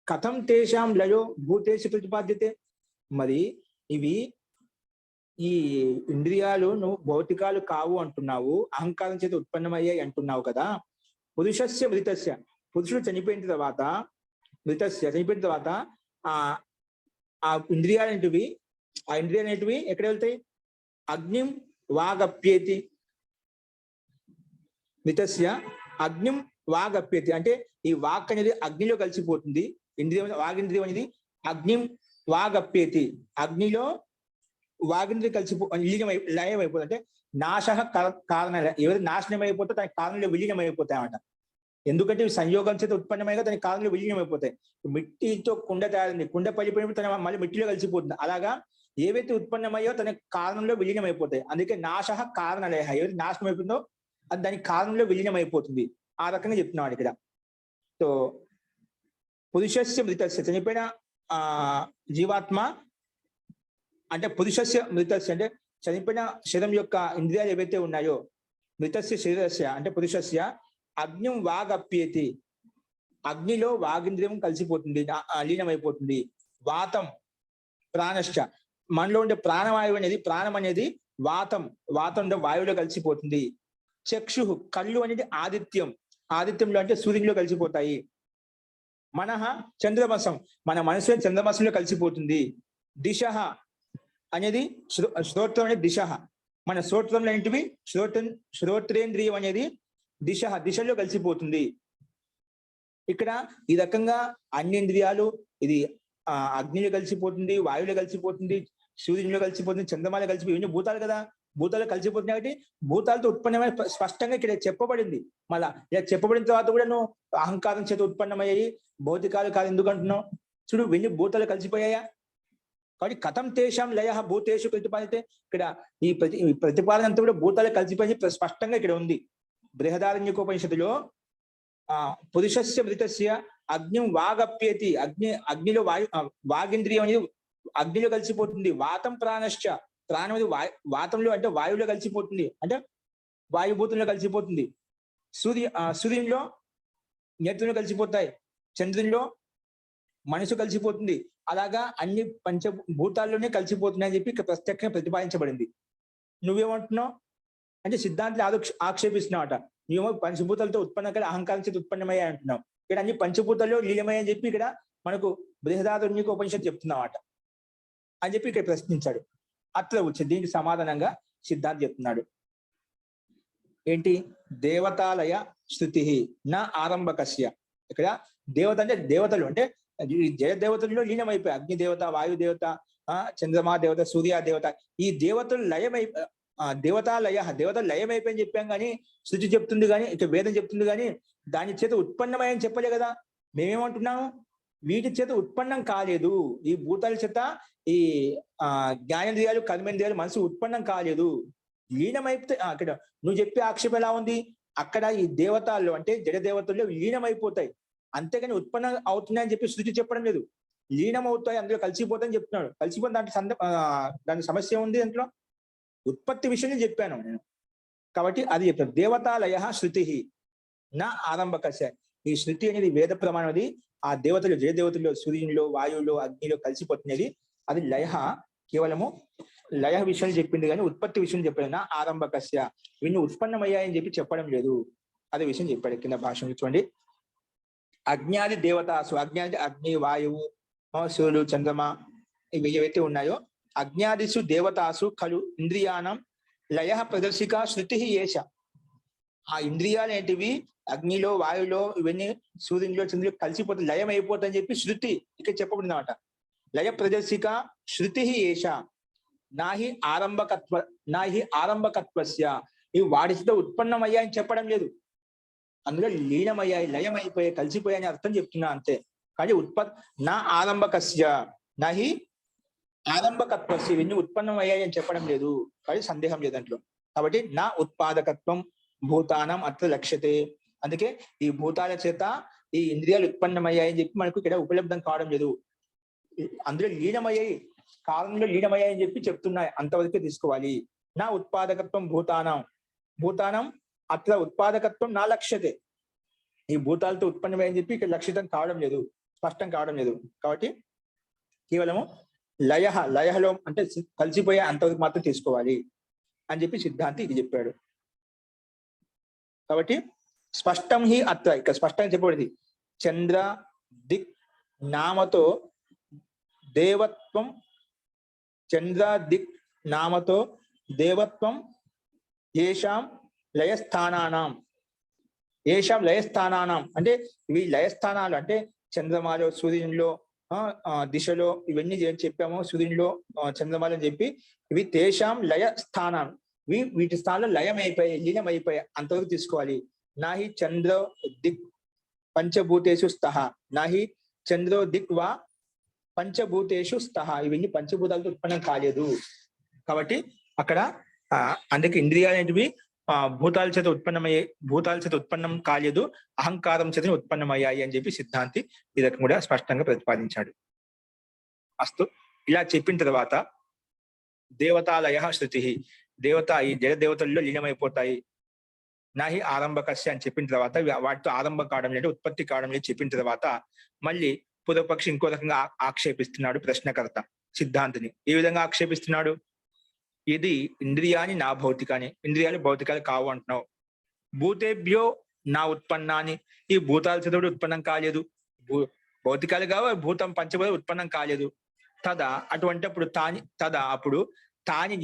కథం తేషాం లయో భూతేషు ప్రతిపాద్యతే. మరి ఇవి ఈ ఇంద్రియాలు నువ్వు భౌతికాలు కావు అంటున్నావు, అహంకారం చేత ఉత్పన్నమయ్యాయి అంటున్నావు కదా. పురుషస్య మృతస్య, పురుషుడు చనిపోయిన తర్వాత, చనిపోయిన తర్వాత ఆ ఇంద్రియాలంటివి, ఆ ఇంద్రియాలంటివి ఎక్కడ వెళ్తాయి? అగ్నిం వాగప్యేతి, మృతస్య అగ్నిం వాగప్యేతి అంటే ఈ వాక్ అనేది అగ్నిలో కలిసిపోతుంది. ఇంద్రియం, వాగింద్రియం అనేది అగ్నిం వాగప్యేతి, అగ్నిలో వాగింద్రియం లయం అయిపోతుంది. అంటే నాశ కారణ, ఎవరి నాశనం అయిపోతే తన కారణంలో విలీనం అయిపోతాయన్నమాట. ఎందుకంటే సంయోగం చేత ఉత్పన్నమైగా తన కారణంలో విలీనం అయిపోతాయి. మిట్టితో కుండ తయారైంది, కుండ పడిపోయినప్పుడు తన మళ్ళీ మిట్టిలో కలిసిపోతుంది. అలాగా ఏవైతే ఉత్పన్నమయ్యో తన కారణంలో విలీనం అయిపోతాయి. అందుకే నాశ కారణలయ, ఏవైతే నాశనం అయిపోతుందో అది దాని కారణంలో విలీనం అయిపోతుంది. ఆ రకంగా చెప్తున్నాడు ఇక్కడ. సో పురుషస్య మృతస్య, చనిపోయిన జీవాత్మ అంటే పురుషస్య మృతస్య అంటే చనిపోయిన శరీరం యొక్క ఇంద్రియాలు ఏవైతే ఉన్నాయో, మృతస్య శరీరస్య అంటే పురుషస్య అగ్నిం వాగప్యేతి, అగ్నిలో వాగింద్రియం కలిసిపోతుంది, లీనమైపోతుంది. వాతం ప్రాణశ్చ, మనలో ఉండే ప్రాణవాయువు అనేది, ప్రాణం అనేది వాతంలో వాయువులో కలిసిపోతుంది. చక్షు, కళ్ళు అనేది ఆదిత్యం, ఆదిత్యంలో అంటే సూర్యునిలో కలిసిపోతాయి. మనః చంద్రమసం, మన మనసు చంద్రమసంలో కలిసిపోతుంది. దిశ అనేది శ్రోత్రం అనేది దిశ, మన శ్రోత్రంలో ఏంటివి శ్రోత్రేంద్రియం అనేది దిశలో కలిసిపోతుంది. ఇక్కడ ఈ రకంగా అన్ని ఇంద్రియాలు, ఇది అగ్నిలో కలిసిపోతుంది, వాయువులో కలిసిపోతుంది, సూర్యునిలో కలిసిపోతుంది, చంద్రమాలో కలిసిపోయి, ఇవన్నీ భూతాలు కదా, భూతాలు కలిసిపోతున్నాయి కాబట్టి భూతాలతో ఉత్పన్నమైన స్పష్టంగా ఇక్కడ చెప్పబడింది. మళ్ళా ఇలా చెప్పబడిన తర్వాత కూడా నువ్వు అహంకారం చేత ఉత్పన్నమయ్యాయి, భౌతికాలు కాదు ఎందుకు అంటున్నావు? చూడు, వెళ్ళి భూతాలు కలిసిపోయాయా కాబట్టి కథం తేషాం లయ భూతేషు ప్రతిపాదితే, ఇక్కడ ఈ ప్రతిపాదన అంతా కూడా భూతాలు కలిసిపోయి స్పష్టంగా ఇక్కడ ఉంది. బృహదారణ్యకోపనిషత్తులో పురుషస్య మృతస్య అగ్నిం వాగప్యేతి, అగ్నిలో వాగింద్రియం అనేది అగ్నిలో కలిసిపోతుంది. వాతం ప్రాణశ్చ, ప్రాణం అది వాతంలో అంటే వాయువులో కలిసిపోతుంది, అంటే వాయుభూతంలో కలిసిపోతుంది. సూర్యునిలో నేత్రంలో కలిసిపోతాయి, చంద్రునిలో మనసు కలిసిపోతుంది. అలాగా అన్ని పంచభూతాల్లోనే కలిసిపోతున్నాయి అని చెప్పి ఇక్కడ ప్రత్యక్షంగా ప్రతిపాదించబడింది. నువ్వేమంటున్నావు అంటే సిద్ధాంతాలు ఆక్షేపిస్తున్నావట. నువ్వేమో పంచభూతాలతో ఉత్పన్నం కదా, అహంకారం చేత ఉత్పన్నమయ్యా అంటున్నావు. ఇక్కడ అన్ని పంచభూతాల్లో లీలమయ్యని చెప్పి ఇక్కడ మనకు బృహదారణ్యక ఉపనిషత్తు చెప్తున్నావట అని చెప్పి ఇక్కడ ప్రశ్నించాడు. అట్లా వచ్చి దీనికి సమాధానంగా సిద్ధాంతం చెప్తున్నాడు. ఏంటి? దేవతాలయ శృతి నా ఆరంభకస్య. ఇక్కడ దేవత అంటే దేవతలు, అంటే జయ దేవతల్లో లీనమైపోయి అగ్నిదేవత, వాయుదేవత, చంద్రమా దేవత, సూర్య దేవత, ఈ దేవతలు దేవతలు లయమైపోయి చెప్పాం కానీ శృతి చెప్తుంది కానీ, ఇక వేదం చెప్తుంది కానీ దాని చేత ఉత్పన్నమయ్యని చెప్పలే కదా. మేమేమంటున్నాము? వీటి చేత ఉత్పన్నం కాలేదు. ఈ భూతాల చేత ఈ జ్ఞానేంద్రియాలు, కర్మేంద్రియాలు, మనసు ఉత్పన్నం కాలేదు, లీనమైపోతే. అక్కడ నువ్వు చెప్పే ఆక్షేపం ఎలా ఉంది? అక్కడ ఈ దేవతల్లో అంటే జడ దేవతల్లో లీనమైపోతాయి, అంతేగాని ఉత్పన్నం అవుతున్నాయని చెప్పి శృతి చెప్పడం లేదు. లీనం అవుతాయి, అందులో కలిసిపోతాయని చెప్తున్నాడు. కలిసిపోతే దాని సమస్య ఉంది. దాంట్లో ఉత్పత్తి విషయం చెప్పాను నేను, కాబట్టి అది చెప్తాను. దేవతాలయ శృతి నా ఆరంభకస్య. ఈ శృతి అనేది వేద ప్రమాణం. అది ఆ దేవతలు, జయ దేవతల్లో, సూర్యునిలో, వాయువులో, అగ్నిలో కలిసిపోతున్నది. అది లయ, కేవలము లయ విషయం చెప్పింది కానీ ఉత్పత్తి విషయం చెప్పలేదు. నా ఆరంభకస్య, వీళ్ళు ఉత్పన్నమయ్యాయని చెప్పి చెప్పడం లేదు. అదే విషయం చెప్పాడు కింద భాష. చూడండి, అజ్ఞాది దేవతాసు, అజ్ఞాది అగ్ని, వాయువు, సూర్యుడు, చంద్రమ, ఇవి ఏవైతే ఉన్నాయో అజ్ఞాదిషు దేవతాసు ఖలు ఇంద్రియానం లయ ప్రదర్శిక శృతి ఏష. ఆ ఇంద్రియాలు ఏంటివి? అగ్నిలో, వాయువులో, ఇవన్నీ సూర్యునిలో, చంద్రులో కలిసిపోతే లయం అయిపోతుందని చెప్పి శృతి ఇక్కడ చెప్పబడింది అన్నమాట. లయ ప్రదర్శిక శృతి ఏష నాహి ఆరంభకత్వస్య. ఇవి వాడి చేత ఉత్పన్నమయ్యాయని చెప్పడం లేదు, అందులో లీనమయ్యాయి, లయమైపోయాయి, కలిసిపోయాయని అర్థం చెప్తున్నా అంతే. కానీ నా ఆరంభకస్య నాహి ఆరంభకత్వస్య, ఇవన్నీ ఉత్పన్నమయ్యాయి అని చెప్పడం లేదు, కానీ సందేహం లేదు దాంట్లో. కాబట్టి నా ఉత్పాదకత్వం భూతానం అత్ర లక్ష్యతే. అందుకే ఈ భూతాల చేత ఈ ఇంద్రియాలు ఉత్పన్నమయ్యాయని చెప్పి మనకు ఇక్కడ ఉపలబ్ధం కావడం లేదు. అందులో లీనమయ్యాయి, కాలంలో లీనమయ్యాయి అని చెప్పి చెప్తున్నాయి, అంతవరకే తీసుకోవాలి. నా ఉత్పాదకత్వం భూతానం అట్లా ఉత్పాదకత్వం నా లక్ష్యతే. ఈ భూతాలతో ఉత్పన్నమయ్యని చెప్పి ఇక్కడ లక్షితం కావడం లేదు, స్పష్టం కావడం లేదు. కాబట్టి కేవలము లయహలో అంటే కలిసిపోయే అంతవరకు మాత్రం తీసుకోవాలి అని చెప్పి సిద్ధాంతి ఇది చెప్పాడు. కాబట్టి స్పష్టం హి అత్ర, ఇక్కడ స్పష్టంగా చెప్పబడింది. చంద్ర దిక్ నామతో దేవత్వం, చంద్ర దిక్ నామతో దేవత్వం ఏషాం లయస్థానానాం అంటే ఇవి లయస్థానాలు. అంటే చంద్రమాలో, సూర్యునిలో, దిశలో, ఇవన్నీ చెప్పాము. సూర్యునిలో, చంద్రమాలో అని చెప్పి ఇవి తేషాం లయ స్థానం, వీటి స్థానంలో లయమైపోయాయి, లీనమైపోయాయి, అంతవరకు తీసుకోవాలి. నాహి చంద్ర దిక్ పంచభూతేషు స్థః, నాహి చంద్రో దిక్ వా పంచభూతేషు స్థః, ఇవన్నీ పంచభూతాలతో ఉత్పన్నం కాలేదు. కాబట్టి అక్కడ అందుకే ఇంద్రియాలు ఏంటివి? భూతాల చేత ఉత్పన్నం కాలేదు, అహంకారం చేత ఉత్పన్నమయ్యాయి అని చెప్పి సిద్ధాంతి ఈ రకం కూడా స్పష్టంగా ప్రతిపాదించాడు. అస్తు, ఇలా చెప్పిన తర్వాత దేవతాలయ శృతి, ఈ జడ దేవతల్లో లీనమైపోతాయి, నాహి ఆరంభకస్య అని చెప్పిన తర్వాత వాటితో ఆరంభం కావడం లేదు, ఉత్పత్తి కావడం లేదు చెప్పిన తర్వాత మళ్ళీ పూర్వపక్షి ఇంకో రకంగా ఆక్షేపిస్తున్నాడు ప్రశ్నకర్త సిద్ధాంతిని. ఏ విధంగా ఆక్షేపిస్తున్నాడు? ఇది ఇంద్రియాని నా భౌతికాని, ఇంద్రియాలు భౌతికాలు కావు అంటున్నావు. భూతేభ్యో నా ఉత్పన్నాన్ని, ఈ భూతాల చేత ఉత్పన్నం కాలేదు, భౌతికాలు కావు, భూతం పంచభూత ఉత్పన్నం కాలేదు. అప్పుడు తాని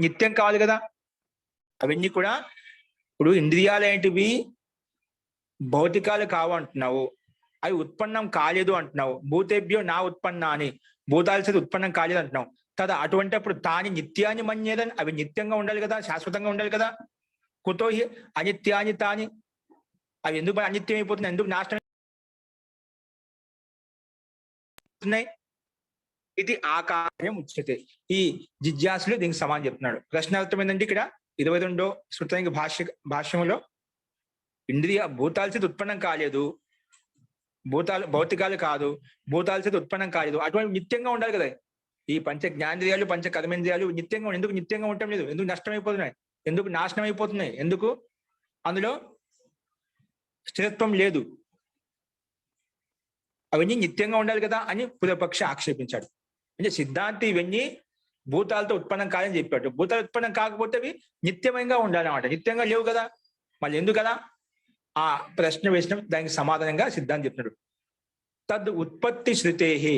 నిత్యం కావాలి కదా. అవన్నీ కూడా ఇప్పుడు ఇంద్రియాలు ఏంటివి? భౌతికాలు కావు అంటున్నావు, అవి ఉత్పన్నం కాలేదు అంటున్నావు. భూతేభ్యో నా ఉత్పన్నాన్ని, భూతాల చేత ఉత్పన్నం కాలేదు అంటున్నావు. అటువంటి అప్పుడు తాని నిత్యాన్ని మన్యేదని, అవి నిత్యంగా ఉండాలి కదా, శాశ్వతంగా ఉండాలి కదా. కుతో అనిత్యాన్ని తాని, అవి ఎందుకు అనిత్యం అయిపోతున్నాయి, ఎందుకు నాశనం అవుతున్నాయి? ఇది ఆకార్యం ఉచ్యతే. ఈ జిజ్ఞాసులు దీనికి సమానం చెప్తున్నాడు. ప్రశ్నార్థం ఏంటంటే ఇక్కడ 22వ శృతానికి భాష్యంలో భూతాల చేత ఉత్పన్నం కాలేదు, భూతాలు భౌతికాలు కాదు, భూతాల చేత ఉత్పన్నం కాలేదు, అటువంటి నిత్యంగా ఉండాలి కదా. ఈ పంచ జ్ఞానేంద్రియాలు పంచ కర్మేంద్రియాలు నిత్యంగా ఎందుకు నిత్యంగా ఉండటం లేదు? ఎందుకు నష్టమైపోతున్నాయి? ఎందుకు నాశనం అయిపోతున్నాయి? ఎందుకు అందులో స్థిరత్వం లేదు? అవన్నీ నిత్యంగా ఉండాలి కదా అని పూర్వపక్ష ఆక్షేపించాడు. అంటే సిద్ధాంతి ఇవన్నీ భూతాలతో ఉత్పన్నం కాదని చెప్పాడు. భూతాలు ఉత్పన్నం కాకపోతే అవి నిత్యమంగా ఉండాలన్నమాట. నిత్యంగా లేవు కదా, మళ్ళీ ఎందుకు కదా ఆ ప్రశ్న వేసిన దానికి సమాధానంగా సిద్ధాంతి చెప్తున్నాడు. తద్ ఉత్పత్తి శృతేహి,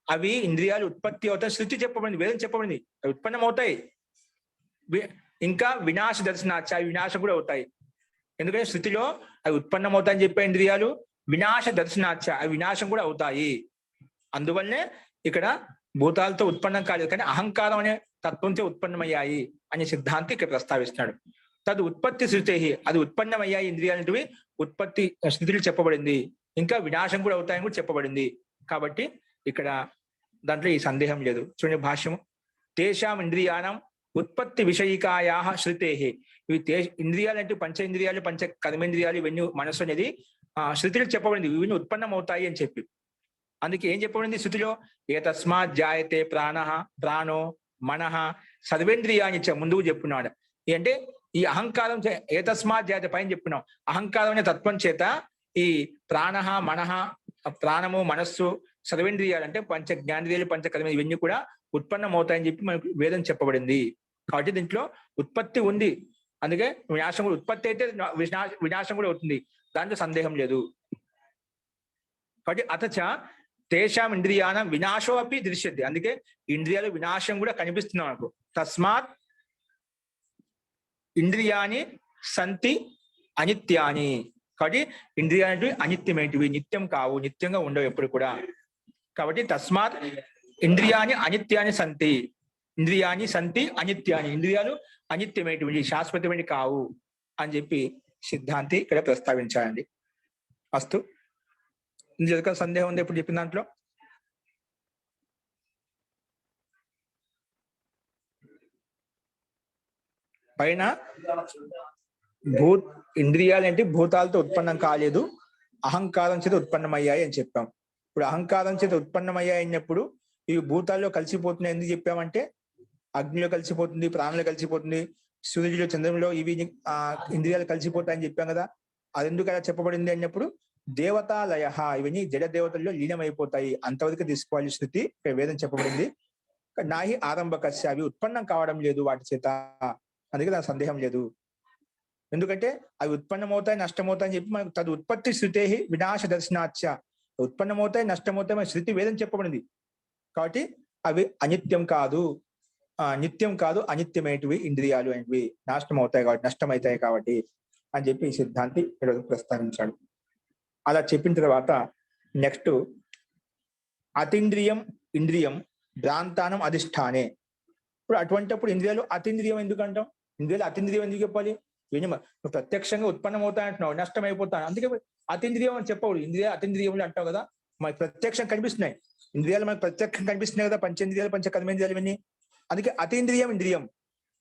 అవి ఇంద్రియాలు ఉత్పత్తి అవుతాయి, శృతి చెప్పబడింది, వేదం చెప్పబడింది, అవి ఉత్పన్నం అవుతాయి. ఇంకా వినాశ దర్శనాచ, అవి వినాశం కూడా అవుతాయి. ఎందుకంటే శృతిలో అవి ఉత్పన్నం అవుతాయని చెప్పే ఇంద్రియాలు వినాశ దర్శనాచ, అవి వినాశం కూడా అవుతాయి. అందువల్లనే ఇక్కడ భూతాలతో ఉత్పన్నం కాలేదు కానీ అహంకారం అనే తత్వంతో ఉత్పన్నమయ్యాయి అనే సిద్ధాంతి ఇక్కడ ప్రస్తావిస్తున్నాడు. తదు ఉత్పత్తి శృతేహి, అది ఉత్పన్నమయ్యాయి ఇంద్రియాలంటివి, ఉత్పత్తి స్థితులు చెప్పబడింది, ఇంకా వినాశం కూడా అవుతాయని కూడా చెప్పబడింది. కాబట్టి ఇక్కడ దాంట్లో ఈ సందేహం లేదు. చూడండి భాష్యము. తేషాం ఇంద్రియాణం ఉత్పత్తి విషయికాయా శృతేహి, ఇవి ఇంద్రియాలంటే పంచ ఇంద్రియాలు పంచ కర్మేంద్రియాలు ఇవన్నీ మనస్సు అనేది శృతిలో చెప్పబడింది, ఇవన్నీ ఉత్పన్నం అవుతాయి అని చెప్పి. అందుకే ఏం చెప్పబడింది శృతిలో? ఏతస్మాత్ జాయతే ప్రాణో మనః సర్వేంద్రియాన్ని ముందుకు చెప్పున్నాడు. అంటే ఈ అహంకారం ఏతస్మాత్ జాయతే పైన చెప్పున్నాం, అహంకారం అనే తత్వం చేత ఈ ప్రాణః మనః, ప్రాణము మనస్సు సర్వేంద్రియాలు అంటే పంచ జ్ఞానేంద్రియాలు పంచ కర్మ ఇవన్నీ కూడా ఉత్పన్నం అవుతాయని చెప్పి మనకు వేదం చెప్పబడింది. కాబట్టి దీంట్లో ఉత్పత్తి ఉంది, అందుకే వినాశం కూడా, ఉత్పత్తి అయితే వినాశం కూడా అవుతుంది, దాంట్లో సందేహం లేదు. కాబట్టి అతచ తేషాం ఇంద్రియానం వినాశో అపి దృశ్యతే, అందుకే ఇంద్రియాలు వినాశం కూడా కనిపిస్తున్నాం మనకు. తస్మాత్ ఇంద్రియాని సంతి అనిత్యాని, కాబట్టి ఇంద్రియాలు అనిత్యమేంటివి, నిత్యం కావు, నిత్యంగా ఉండవు ఎప్పుడు కూడా. కాబట్టి తస్మాత్ ఇంద్రియాని అనిత్యాన్ని సంతి, ఇంద్రియాని సంతి అనిత్యాని, ఇంద్రియాలు అనిత్యమైనటువంటి శాశ్వతమైన కావు అని చెప్పి సిద్ధాంతి ఇక్కడ ప్రస్తావించాలండి. అస్తు. ఇందులో సందేహం ఉంది ఇప్పుడు చెప్పిన దాంట్లో? పైన ఇంద్రియాలు అంటే భూతాలతో ఉత్పన్నం కాలేదు, అహంకారం చేత ఉత్పన్నమయ్యాయి అని చెప్పాం. ఇప్పుడు అహంకారం చేత ఉత్పన్నమయ్యాయి అయినప్పుడు ఇవి భూతాల్లో కలిసిపోతున్నాయి ఎందుకు చెప్పామంటే, అగ్నిలో కలిసిపోతుంది, ప్రాణంలో కలిసిపోతుంది, సూర్యుడిలో చంద్రంలో ఇవి ఇంద్రియాలు కలిసిపోతాయని చెప్పాం కదా. అది ఎందుకు అలా చెప్పబడింది అన్నప్పుడు దేవతాలయ, ఇవన్నీ జడ దేవతల్లో లీనమైపోతాయి అంతవరకు తీసుకోవాలి శృతి. ఇక్కడ వేదం చెప్పబడింది. నాహి ఆరంభకస్య, అవి ఉత్పన్నం కావడం లేదు వాటి చేత, అందుకే దాని సందేహం లేదు. ఎందుకంటే అవి ఉత్పన్నమవుతాయి నష్టమవుతాయి అని చెప్పి మనకు తదు ఉత్పత్తి శృతే వినాశ దర్శనాచ్య, ఉత్పన్నమవుతాయి నష్టమవుతాయి మన శృతి వేదం చెప్పబడింది. కాబట్టి అవి అనిత్యం కాదు, నిత్యం కాదు, అనిత్యమైనవి ఇంద్రియాలు అనేవి నాశనం అవుతాయి కాబట్టి, నష్టమవుతాయి కాబట్టి అని చెప్పి ఈ సిద్ధాంతి ఈరోజు ప్రస్తావించాడు. అలా చెప్పిన తర్వాత నెక్స్ట్ అతీంద్రియం ఇంద్రియం భ్రాంతానం అధిష్టానే. ఇప్పుడు అటువంటిప్పుడు ఇంద్రియాలు అతీంద్రియం ఎందుకు అంటాం? ఇంద్రియాలు అతీంద్రియం ఎందుకు చెప్పాలి? ప్రత్యక్షంగా ఉత్పన్నం అవుతాయంటున్నావు, నష్టం అయిపోతాను, అందుకే అతీంద్రియం అని చెప్పవు. ఇంద్రియ అతీంద్రియములు అంటావు కదా, మనకి ప్రత్యక్షం కనిపిస్తున్నాయి ఇంద్రియాలు, మనకు ప్రత్యక్షం కనిపిస్తున్నాయి కదా, పంచేంద్రియాలు పంచ కర్మేంద్రియాలు ఇవన్నీ, అందుకే అతీంద్రియం ఇంద్రియం.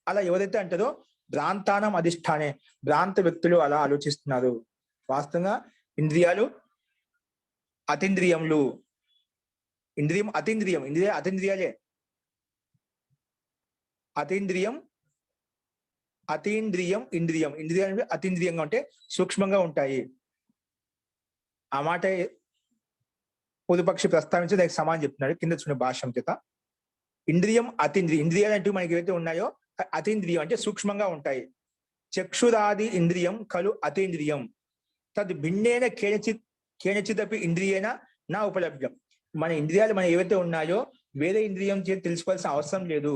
అలా ఎవరైతే అంటారో భ్రాంతానం అధిష్టానే, భ్రాంత వ్యక్తులు అలా ఆలోచిస్తున్నారు. వాస్తవంగా ఇంద్రియాలు అతీంద్రియములు, ఇంద్రియం అతీంద్రియం, ఇంద్రియ అతీంద్రియాలే. అతీంద్రియం అతీంద్రియం ఇంద్రియం, ఇంద్రియాలు అతీంద్రియంగా ఉంటే సూక్ష్మంగా ఉంటాయి. ఆ మాట పొదుపక్షి ప్రస్తావించి దానికి సమానం చెప్తున్నాడు. కింద చూసిన భాష్యం చేత ఇంద్రియం అతీంద్రియం, ఇంద్రియాలు అంటే మనకి ఏవైతే ఉన్నాయో అతీంద్రియం అంటే సూక్ష్మంగా ఉంటాయి. చక్షురాది ఇంద్రియం ఖలు అతీంద్రియం తద్ భిన్నేన కేనచిదపి ఇంద్రియేన నా ఉపలభ్యం. మన ఇంద్రియాలు మన ఏవైతే ఉన్నాయో వేరే ఇంద్రియం చేత తెలుసుకోవాల్సిన అవసరం లేదు.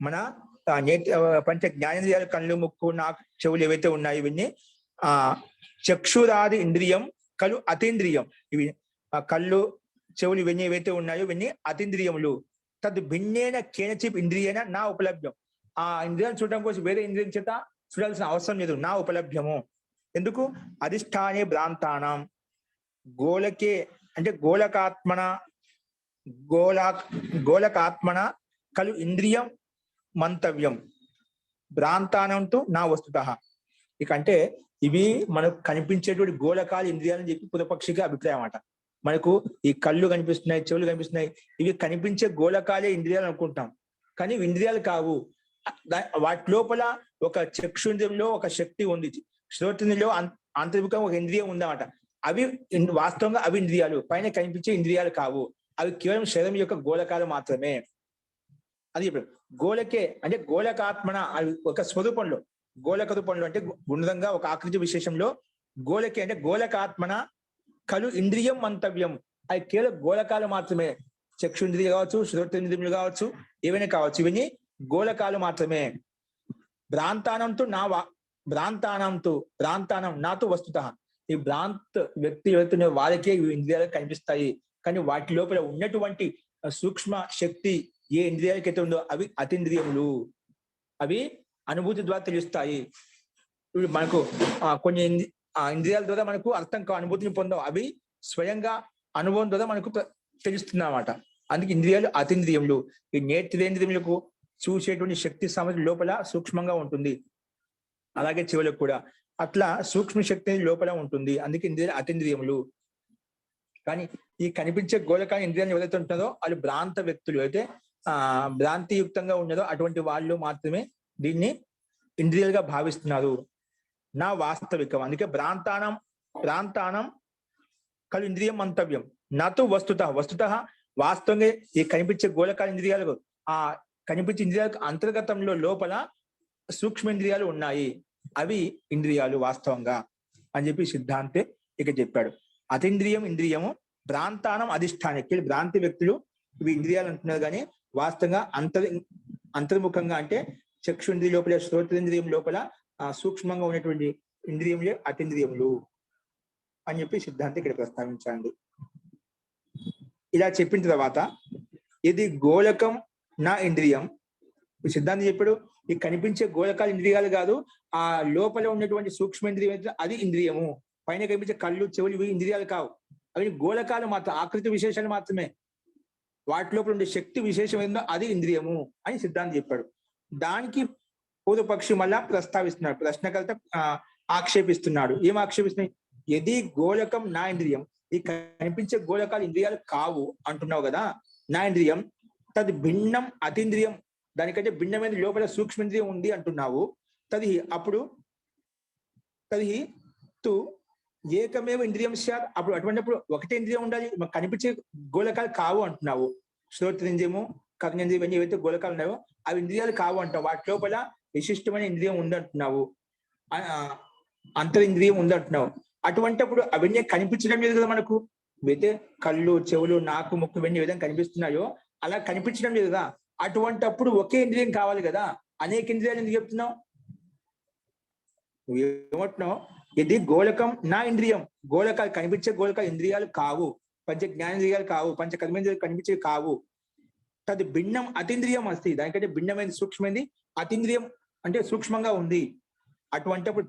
మన పంచ జ్ఞానేంద్రియాలు కళ్ళు ముక్కు నాకు చెవులు ఏవైతే ఉన్నాయో ఇవన్నీ చక్షురాది ఇంద్రియం కలు అతీంద్రియం, ఇవి కళ్ళు చెవులు ఇవన్నీ ఏవైతే ఉన్నాయో ఇవన్నీ అతీంద్రియములు. తద్ భిన్నేన కేనచిత్ ఇంద్రియేన నా ఉపలభ్యం, ఆ ఇంద్రియం చూడడం కోసం వేరే ఇంద్రియం చేత చూడాల్సిన అవసరం లేదు, నా ఉపలభ్యము. ఎందుకు? అధిష్టానే భ్రాంతానం గోళకే అంటే గోళకాత్మన కలు ఇంద్రియం మంతవ్యం భ్రాంతానంతో నా వస్తుత. ఇక అంటే ఇవి మనకు కనిపించేటువంటి గోళకాలు ఇంద్రియాలని చెప్పి పూర్వపక్షికి అభిప్రాయం అన్నమాట. మనకు ఈ కళ్ళు కనిపిస్తున్నాయి, చెవులు కనిపిస్తున్నాయి, ఇవి కనిపించే గోళకాలే ఇంద్రియాలు అనుకుంటాం, కానీ ఇంద్రియాలు కావు. వాటి లోపల ఒక చక్షుంద్రియంలో ఒక శక్తి ఉంది, శ్రోత్రింద్రియంలో అంతర్ముఖం ఒక ఇంద్రియం ఉందన్నమాట. అవి వాస్తవంగా అవి ఇంద్రియాలు, పైన కనిపించే ఇంద్రియాలు కావు. అవి కేవలం శరీరం యొక్క గోళకాలు మాత్రమే. అది ఇప్పుడు గోళకే అంటే గోళకాత్మన ఒక స్వరూపంలో, గోళక రూపంలో అంటే గుండ్రంగా ఒక ఆకృతి విశేషంలో గోళకే అంటే గోళకాత్మన కలు ఇంద్రియం మంతవ్యం. అవి కేవలం గోళకాలు మాత్రమే. చక్షుంద్రియ కావచ్చు, శ్రోత్రేంద్రియములు కావచ్చు, ఏవైనా కావచ్చు, ఇవన్నీ గోళకాలు మాత్రమే. భ్రాంతానంతో భ్రాంతానం నాతో వస్తుత. ఈ భ్రాంత్ వ్యక్తి ఎవరుతున్న వారికే ఇంద్రియాలు కనిపిస్తాయి, కానీ వాటి లోపల ఉన్నటువంటి సూక్ష్మ శక్తి ఏ ఇంద్రియాలకైతే ఉందో అవి అతీంద్రియములు, అవి అనుభూతి ద్వారా తెలుస్తాయి. ఇప్పుడు మనకు కొన్ని ఇంద్రియాల ద్వారా మనకు అర్థం అనుభూతిని పొందాం, అవి స్వయంగా అనుభవం ద్వారా మనకు తెలుస్తుంది అన్నమాట. అందుకే ఇంద్రియాలు అతీంద్రియములు. ఈ నేత్రేంద్రియములకు చూసేటువంటి శక్తి సామర్థ్యం లోపల సూక్ష్మంగా ఉంటుంది, అలాగే చెవులకు కూడా అట్లా సూక్ష్మ శక్తి లోపల ఉంటుంది. అందుకే ఇంద్రియాలు అతీంద్రియములు. కానీ ఈ కనిపించే గోళకాల ఇంద్రియాలు ఎవరైతే ఉంటుందో వాళ్ళు భ్రాంత వ్యక్తులు, అయితే భ్రాంతియుక్తంగా ఉన్నదో అటువంటి వాళ్ళు మాత్రమే దీన్ని ఇంద్రియాలుగా భావిస్తున్నారు. నా వాస్తవికం. అందుకే భ్రాంతానం కలు ఇంద్రియం మంతవ్యం నాతో వస్తుత వాస్తవంగా ఈ కనిపించే గోళకాల ఇంద్రియాలు కనిపించే ఇంద్రియాలకు అంతర్గతంలో లోపల సూక్ష్మేంద్రియాలు ఉన్నాయి, అవి ఇంద్రియాలు వాస్తవంగా అని చెప్పి సిద్ధాంతే ఇక చెప్పాడు. అతీంద్రియం ఇంద్రియము, భ్రాంతానం అధిష్టానం. భ్రాంతి వ్యక్తులు ఇవి ఇంద్రియాలు అంటున్నారు, కానీ వాస్తవంగా అంతర్ముఖంగా అంటే చక్షుంద్రియ లోపల, శ్రోత్రేంద్రియం లోపల సూక్ష్మంగా ఉన్నటువంటి ఇంద్రియములే అతీంద్రియములు అని చెప్పి సిద్ధాంతం ఇక్కడ ప్రస్తావించండి. ఇలా చెప్పిన తర్వాత ఇది గోళకం నా ఇంద్రియం. సిద్ధాంతం చెప్పాడు ఈ కనిపించే గోళకాలు ఇంద్రియాలు కాదు, ఆ లోపల ఉన్నటువంటి సూక్ష్మేంద్రియం అది ఇంద్రియము. పైన కనిపించే కళ్ళు, చెవులు ఇవి ఇంద్రియాలు కావు, అవి గోళకాలు మాత్రం, ఆకృతి విశేషాలు మాత్రమే. వాటి లోపల ఉండే శక్తి విశేషం ఏందో అది ఇంద్రియము అని సిద్ధాంతం చెప్పాడు. దానికి పూర్వపక్షి మళ్ళా ప్రస్తావిస్తున్నాడు, ప్రశ్నకర్త ఆక్షేపిస్తున్నాడు. ఏం ఆక్షేపిస్తున్నాయి? ఎది గోళకం నా ఇంద్రియం, ఈ కనిపించే గోళకాలు ఇంద్రియాలు కావు అంటున్నావు కదా, నా ఇంద్రియం తది భిన్నం అతీంద్రియం, దానికంటే భిన్నమైన లోపల సూక్ష్మేంద్రియం ఉంది అంటున్నావు. అప్పుడు తు ఏకమేవ ఇంద్రియం సార్, అప్పుడు అటువంటిప్పుడు ఒకటే ఇంద్రియం ఉండాలి, కనిపించే గోళకాలు కావు అంటున్నావు. శ్రోత్రేంద్రియము, కర్ణేంద్రియం ఇవన్నీ ఏవైతే గోళకాలు ఉన్నాయో అవి ఇంద్రియాలు కావు అంటావు. వాటి లోపల విశిష్టమైన ఇంద్రియం ఉందంటున్నావు, అంతరింద్రియం ఉందంటున్నావు. అటువంటిప్పుడు అవన్నీ కనిపించడం లేదు కదా మనకు. అయితే కళ్ళు, చెవులు, నాకు, ముక్కు ఇవన్నీ విధంగా కనిపిస్తున్నాయో అలా కనిపించడం లేదు కదా. అటువంటిప్పుడు ఒకే ఇంద్రియం కావాలి కదా, అనేక ఇంద్రియాలు ఎందుకు చెప్తున్నావు? ఏమంటున్నావు? ఇది గోళకం నా ఇంద్రియం, గోళకాలు కనిపించే గోళకాలు ఇంద్రియాలు కావు, పంచ జ్ఞానేంద్రియాలు కావు, పంచ కర్మేంద్రియాలు కనిపించేవి కావు. తది భిన్నం అతీంద్రియం అస్తి, దానికంటే భిన్నమైనది సూక్ష్మైంది అతీంద్రియం అంటే సూక్ష్మంగా ఉంది. అటువంటిప్పుడు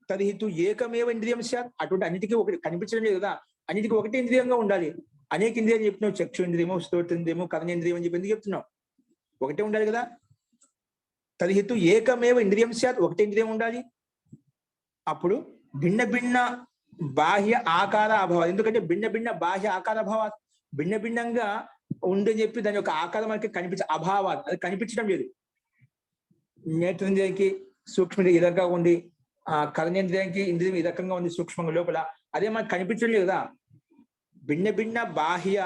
తదిహితు ఏకమేవ ఇంద్రియం సార్, అటువంటి అన్నిటికీ ఒకటి కనిపించడం లేదు కదా, అన్నిటికీ ఒకటే ఇంద్రియంగా ఉండాలి. అనేక ఇంద్రియాలు చెప్తున్నావు, చక్షు ఇంద్రియము, శ్రోత్రేంద్రియము, కర్ణేంద్రియం అని చెప్పి ఎందుకు చెప్తున్నావు? ఒకటే ఉండాలి కదా. తదిహితు ఏకమేవ ఇంద్రియం సార్, ఒకటే ఇంద్రియం ఉండాలి. అప్పుడు భిన్న భిన్న బాహ్య ఆకార అభావం, ఎందుకంటే భిన్న భిన్న బాహ్య ఆకార అభావాలు, భిన్న భిన్నంగా ఉందని చెప్పి దాని యొక్క ఆకారం మనకి కనిపించే అభావాలు, అది కనిపించడం లేదు. నేత్రేంద్రియానికి సూక్ష్మ ఈ రకంగా ఉంది, కర్ణేంద్రియానికి ఇంద్రియం ఈ రకంగా ఉంది సూక్ష్మంగా లోపల, అదే మనకు కనిపించడం లేదు కదా. భిన్న భిన్న బాహ్య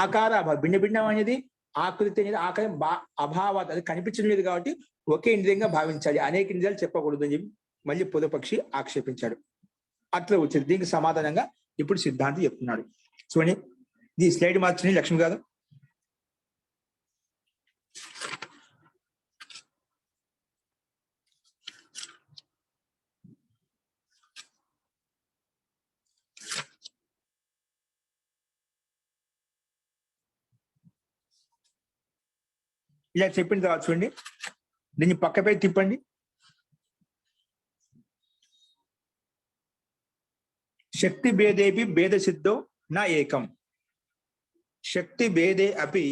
ఆకార అభావం, భిన్న భిన్నం అనేది ఆకృతి అనేది ఆకారం అభావాలు, అది కనిపించడం లేదు కాబట్టి ఒకే ఇంద్రియంగా భావించాలి, అనేక ఇంద్రియాలు చెప్పకూడదు అని చెప్పి మళ్ళీ పూర్వపక్షి ఆక్షేపించాడు. అట్లా వచ్చింది. దీనికి సమాధానంగా ఇప్పుడు సిద్ధాంతి చెప్తున్నాడు. చూడండి, ఈ స్లైడ్ మార్చండి లక్ష్మి గారు. ఇలా చెప్పిన తర్వాత చూడండి, దీన్ని పక్కపై తిప్పండి. శక్తి భేదేపి భేద సిద్ధో నా ఏకం, శక్తి భేదే అపి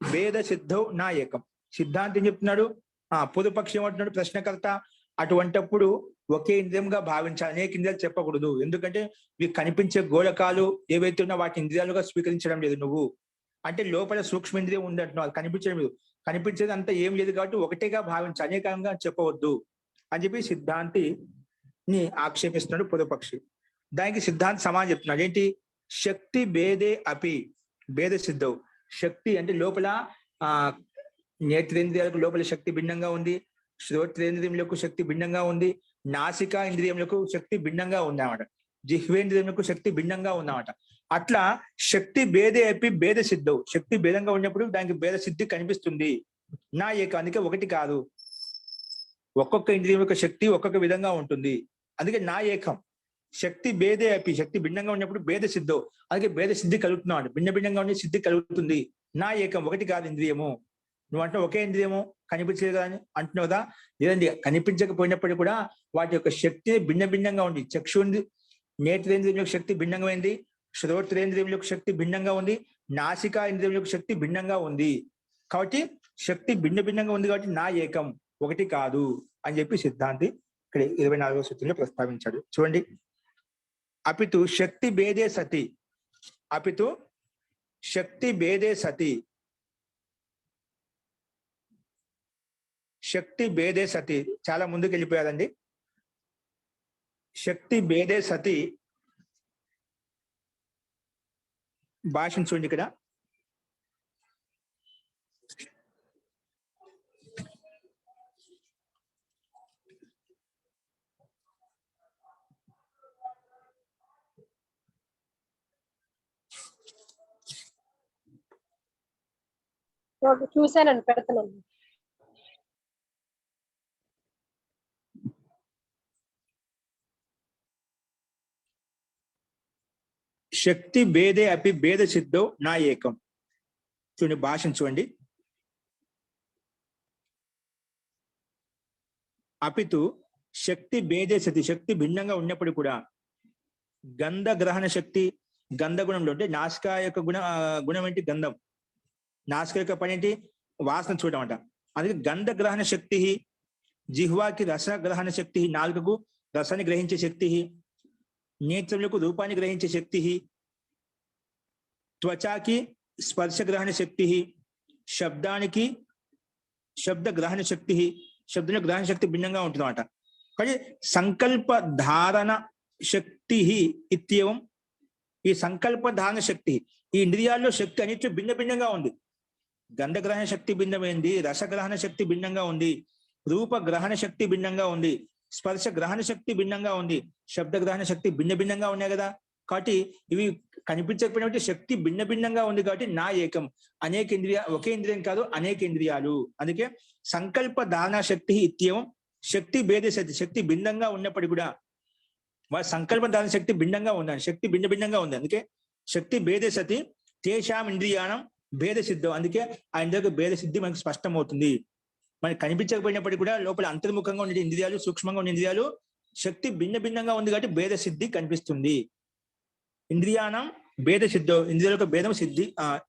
భేద సిద్ధో నా ఏకం. సిద్ధాంతం చెప్తున్నాడు, పూర్వపక్షం ఏమంటున్నాడు ప్రశ్నకర్త, అటువంటప్పుడు ఒకే ఇంద్రియంగా భావించాలి, అనేక ఇంద్రియాలు చెప్పకూడదు. ఎందుకంటే ఇవి కనిపించే గోళకాలు ఏవైతే ఉన్నా వాటి ఇంద్రియాలుగా స్వీకరించడం లేదు నువ్వు. అంటే లోపల సూక్ష్మేంద్రియం ఉంది అంటున్నావు, అది కనిపించడం లేదు. కనిపించేది అంతా ఏం లేదు కాబట్టి ఒకటేగా భావించి అనేకంగా చెప్పవద్దు అని చెప్పి సిద్ధాంతిని ఆక్షేపిస్తున్నాడు పూర్వపక్షి. దానికి సిద్ధాంతి సమానం చెప్తున్నాడు ఏంటి? శక్తి భేదే అపి భేద సిద్ధవు. శక్తి అంటే లోపల ఆ నేత్రేంద్రియాలకు లోపల శక్తి భిన్నంగా ఉంది, శ్రోత్రేంద్రియములకు శక్తి భిన్నంగా ఉంది, నాసికా ఇంద్రియములకు శక్తి భిన్నంగా ఉందన్నమాట, జిహ్వేంద్రియములకు శక్తి భిన్నంగా ఉందన్నమాట. అట్లా శక్తి భేదే అపి భేద సిద్ధవు. శక్తి భేదంగా ఉన్నప్పుడు దానికి భేద సిద్ధి కనిపిస్తుంది. నా ఏక, అందుకే ఒకటి కాదు, ఒక్కొక్క ఇంద్రియం యొక్క శక్తి ఒక్కొక్క విధంగా ఉంటుంది. అందుకే నా ఏకం. శక్తి భేదే అపి, శక్తి భిన్నంగా ఉన్నప్పుడు భేద సిద్ధం, అందుకే భేద సిద్ధి కలుగుతున్నాడు. భిన్న భిన్నంగా ఉండే సిద్ధి కలుగుతుంది. నా ఏకం, ఒకటి కాదు ఇంద్రియము. నువ్వు అంటే ఒకే ఇంద్రియము కనిపించలేదు అని అంటున్నావు కదా, లేదండి, కనిపించకపోయినప్పటికీ కూడా వాటి యొక్క శక్తి భిన్న భిన్నంగా ఉంది. చక్షుంది నేత్రేంద్రియం యొక్క శక్తి భిన్నంగా ఉంది, శ్రోత్రేంద్రియం యొక్క శక్తి భిన్నంగా ఉంది, నాసికా ఇంద్రియం యొక్క శక్తి భిన్నంగా ఉంది. కాబట్టి శక్తి భిన్న భిన్నంగా ఉంది కాబట్టి నా ఏకం, ఒకటి కాదు అని చెప్పి సిద్ధాంతి ఇక్కడ 24వ సూత్రంలో ప్రస్తావించాడు. చూడండి, అపితు శక్తి భేదే సతి, అపితు శక్తి భేదే సతి, శక్తి భేదే సతి చాలా ముందుకు వెళ్ళిపోయారండి. శక్తి భేదే సతి భాషను చూడండి ఇక్కడ. చూసానండి, పెడతానండి. శక్తి భేదే అపి భేద సిద్ధో నా ఏకం. చూడండి భాషను చూడండి. అపితు శక్తి భేదే సతి, శక్తి భిన్నంగా ఉన్నప్పుడు కూడా గంధ గ్రహణ శక్తి, గంధ గుణంలో అంటే నాసిక యొక్క గుణం ఏంటి? గంధం. నాసిక యొక్క పని ఏంటి? వాసన చూడమంట. అందుకే గంధ గ్రహణ శక్తి, జిహ్వాకి రస గ్రహణ శక్తి, నాలుకకు రసాన్ని గ్రహించే శక్తి, నేత్రములకు రూపాన్ని గ్రహించే శక్తి, త్వచాకి స్పర్శ గ్రహణ శక్తి, శబ్దానికి శబ్ద గ్రహణ శక్తి, శబ్ద గ్రహణ శక్తి భిన్నంగా ఉంటుంది అన్నమాట. కానీ సంకల్ప ధారణ శక్తి ఇత్యవం, ఈ సంకల్ప ధారణ శక్తి, ఈ ఇంద్రియాల్లో శక్తి అన్నిటి భిన్న భిన్నంగా ఉంది. గంధగ్రహణ శక్తి భిన్నమైంది, రసగ్రహణ శక్తి భిన్నంగా ఉంది, రూప గ్రహణ శక్తి భిన్నంగా ఉంది, స్పర్శ గ్రహణ శక్తి భిన్నంగా ఉంది, శబ్ద గ్రహణ శక్తి భిన్న భిన్నంగా ఉన్నాయి కదా. కాబట్టి ఇవి కనిపించకపోయినటువంటి శక్తి భిన్న భిన్నంగా ఉంది కాబట్టి నా ఏకం, అనేక ఇంద్రియ, ఒకే ఇంద్రియం కాదు అనేక ఇంద్రియాలు. అందుకే సంకల్ప ధారణ శక్తి ఇత్యవం శక్తి భేద శక్తి, శక్తి భిన్నంగా ఉన్నప్పటికీ కూడా వారి సంకల్ప ధారణ శక్తి భిన్నంగా ఉందని, శక్తి భిన్న భిన్నంగా ఉంది. అందుకే శక్తి భేద సతి తేషాం ఇంద్రియానం భేద సిద్ధం. అందుకే ఆ ఇంద్రియ భేద సిద్ధి మనకు స్పష్టమవుతుంది. మనకి కనిపించకపోయినప్పటికీ కూడా లోపల అంతర్ముఖంగా ఉండే ఇంద్రియాలు, సూక్ష్మంగా ఉండే ఇంద్రియాలు శక్తి భిన్న భిన్నంగా ఉంది కాబట్టి భేద సిద్ధి కనిపిస్తుంది. ఇంద్రియానం భేద సిద్ధం, ఇంద్రియాల యొక్క భేదం సిద్ధి,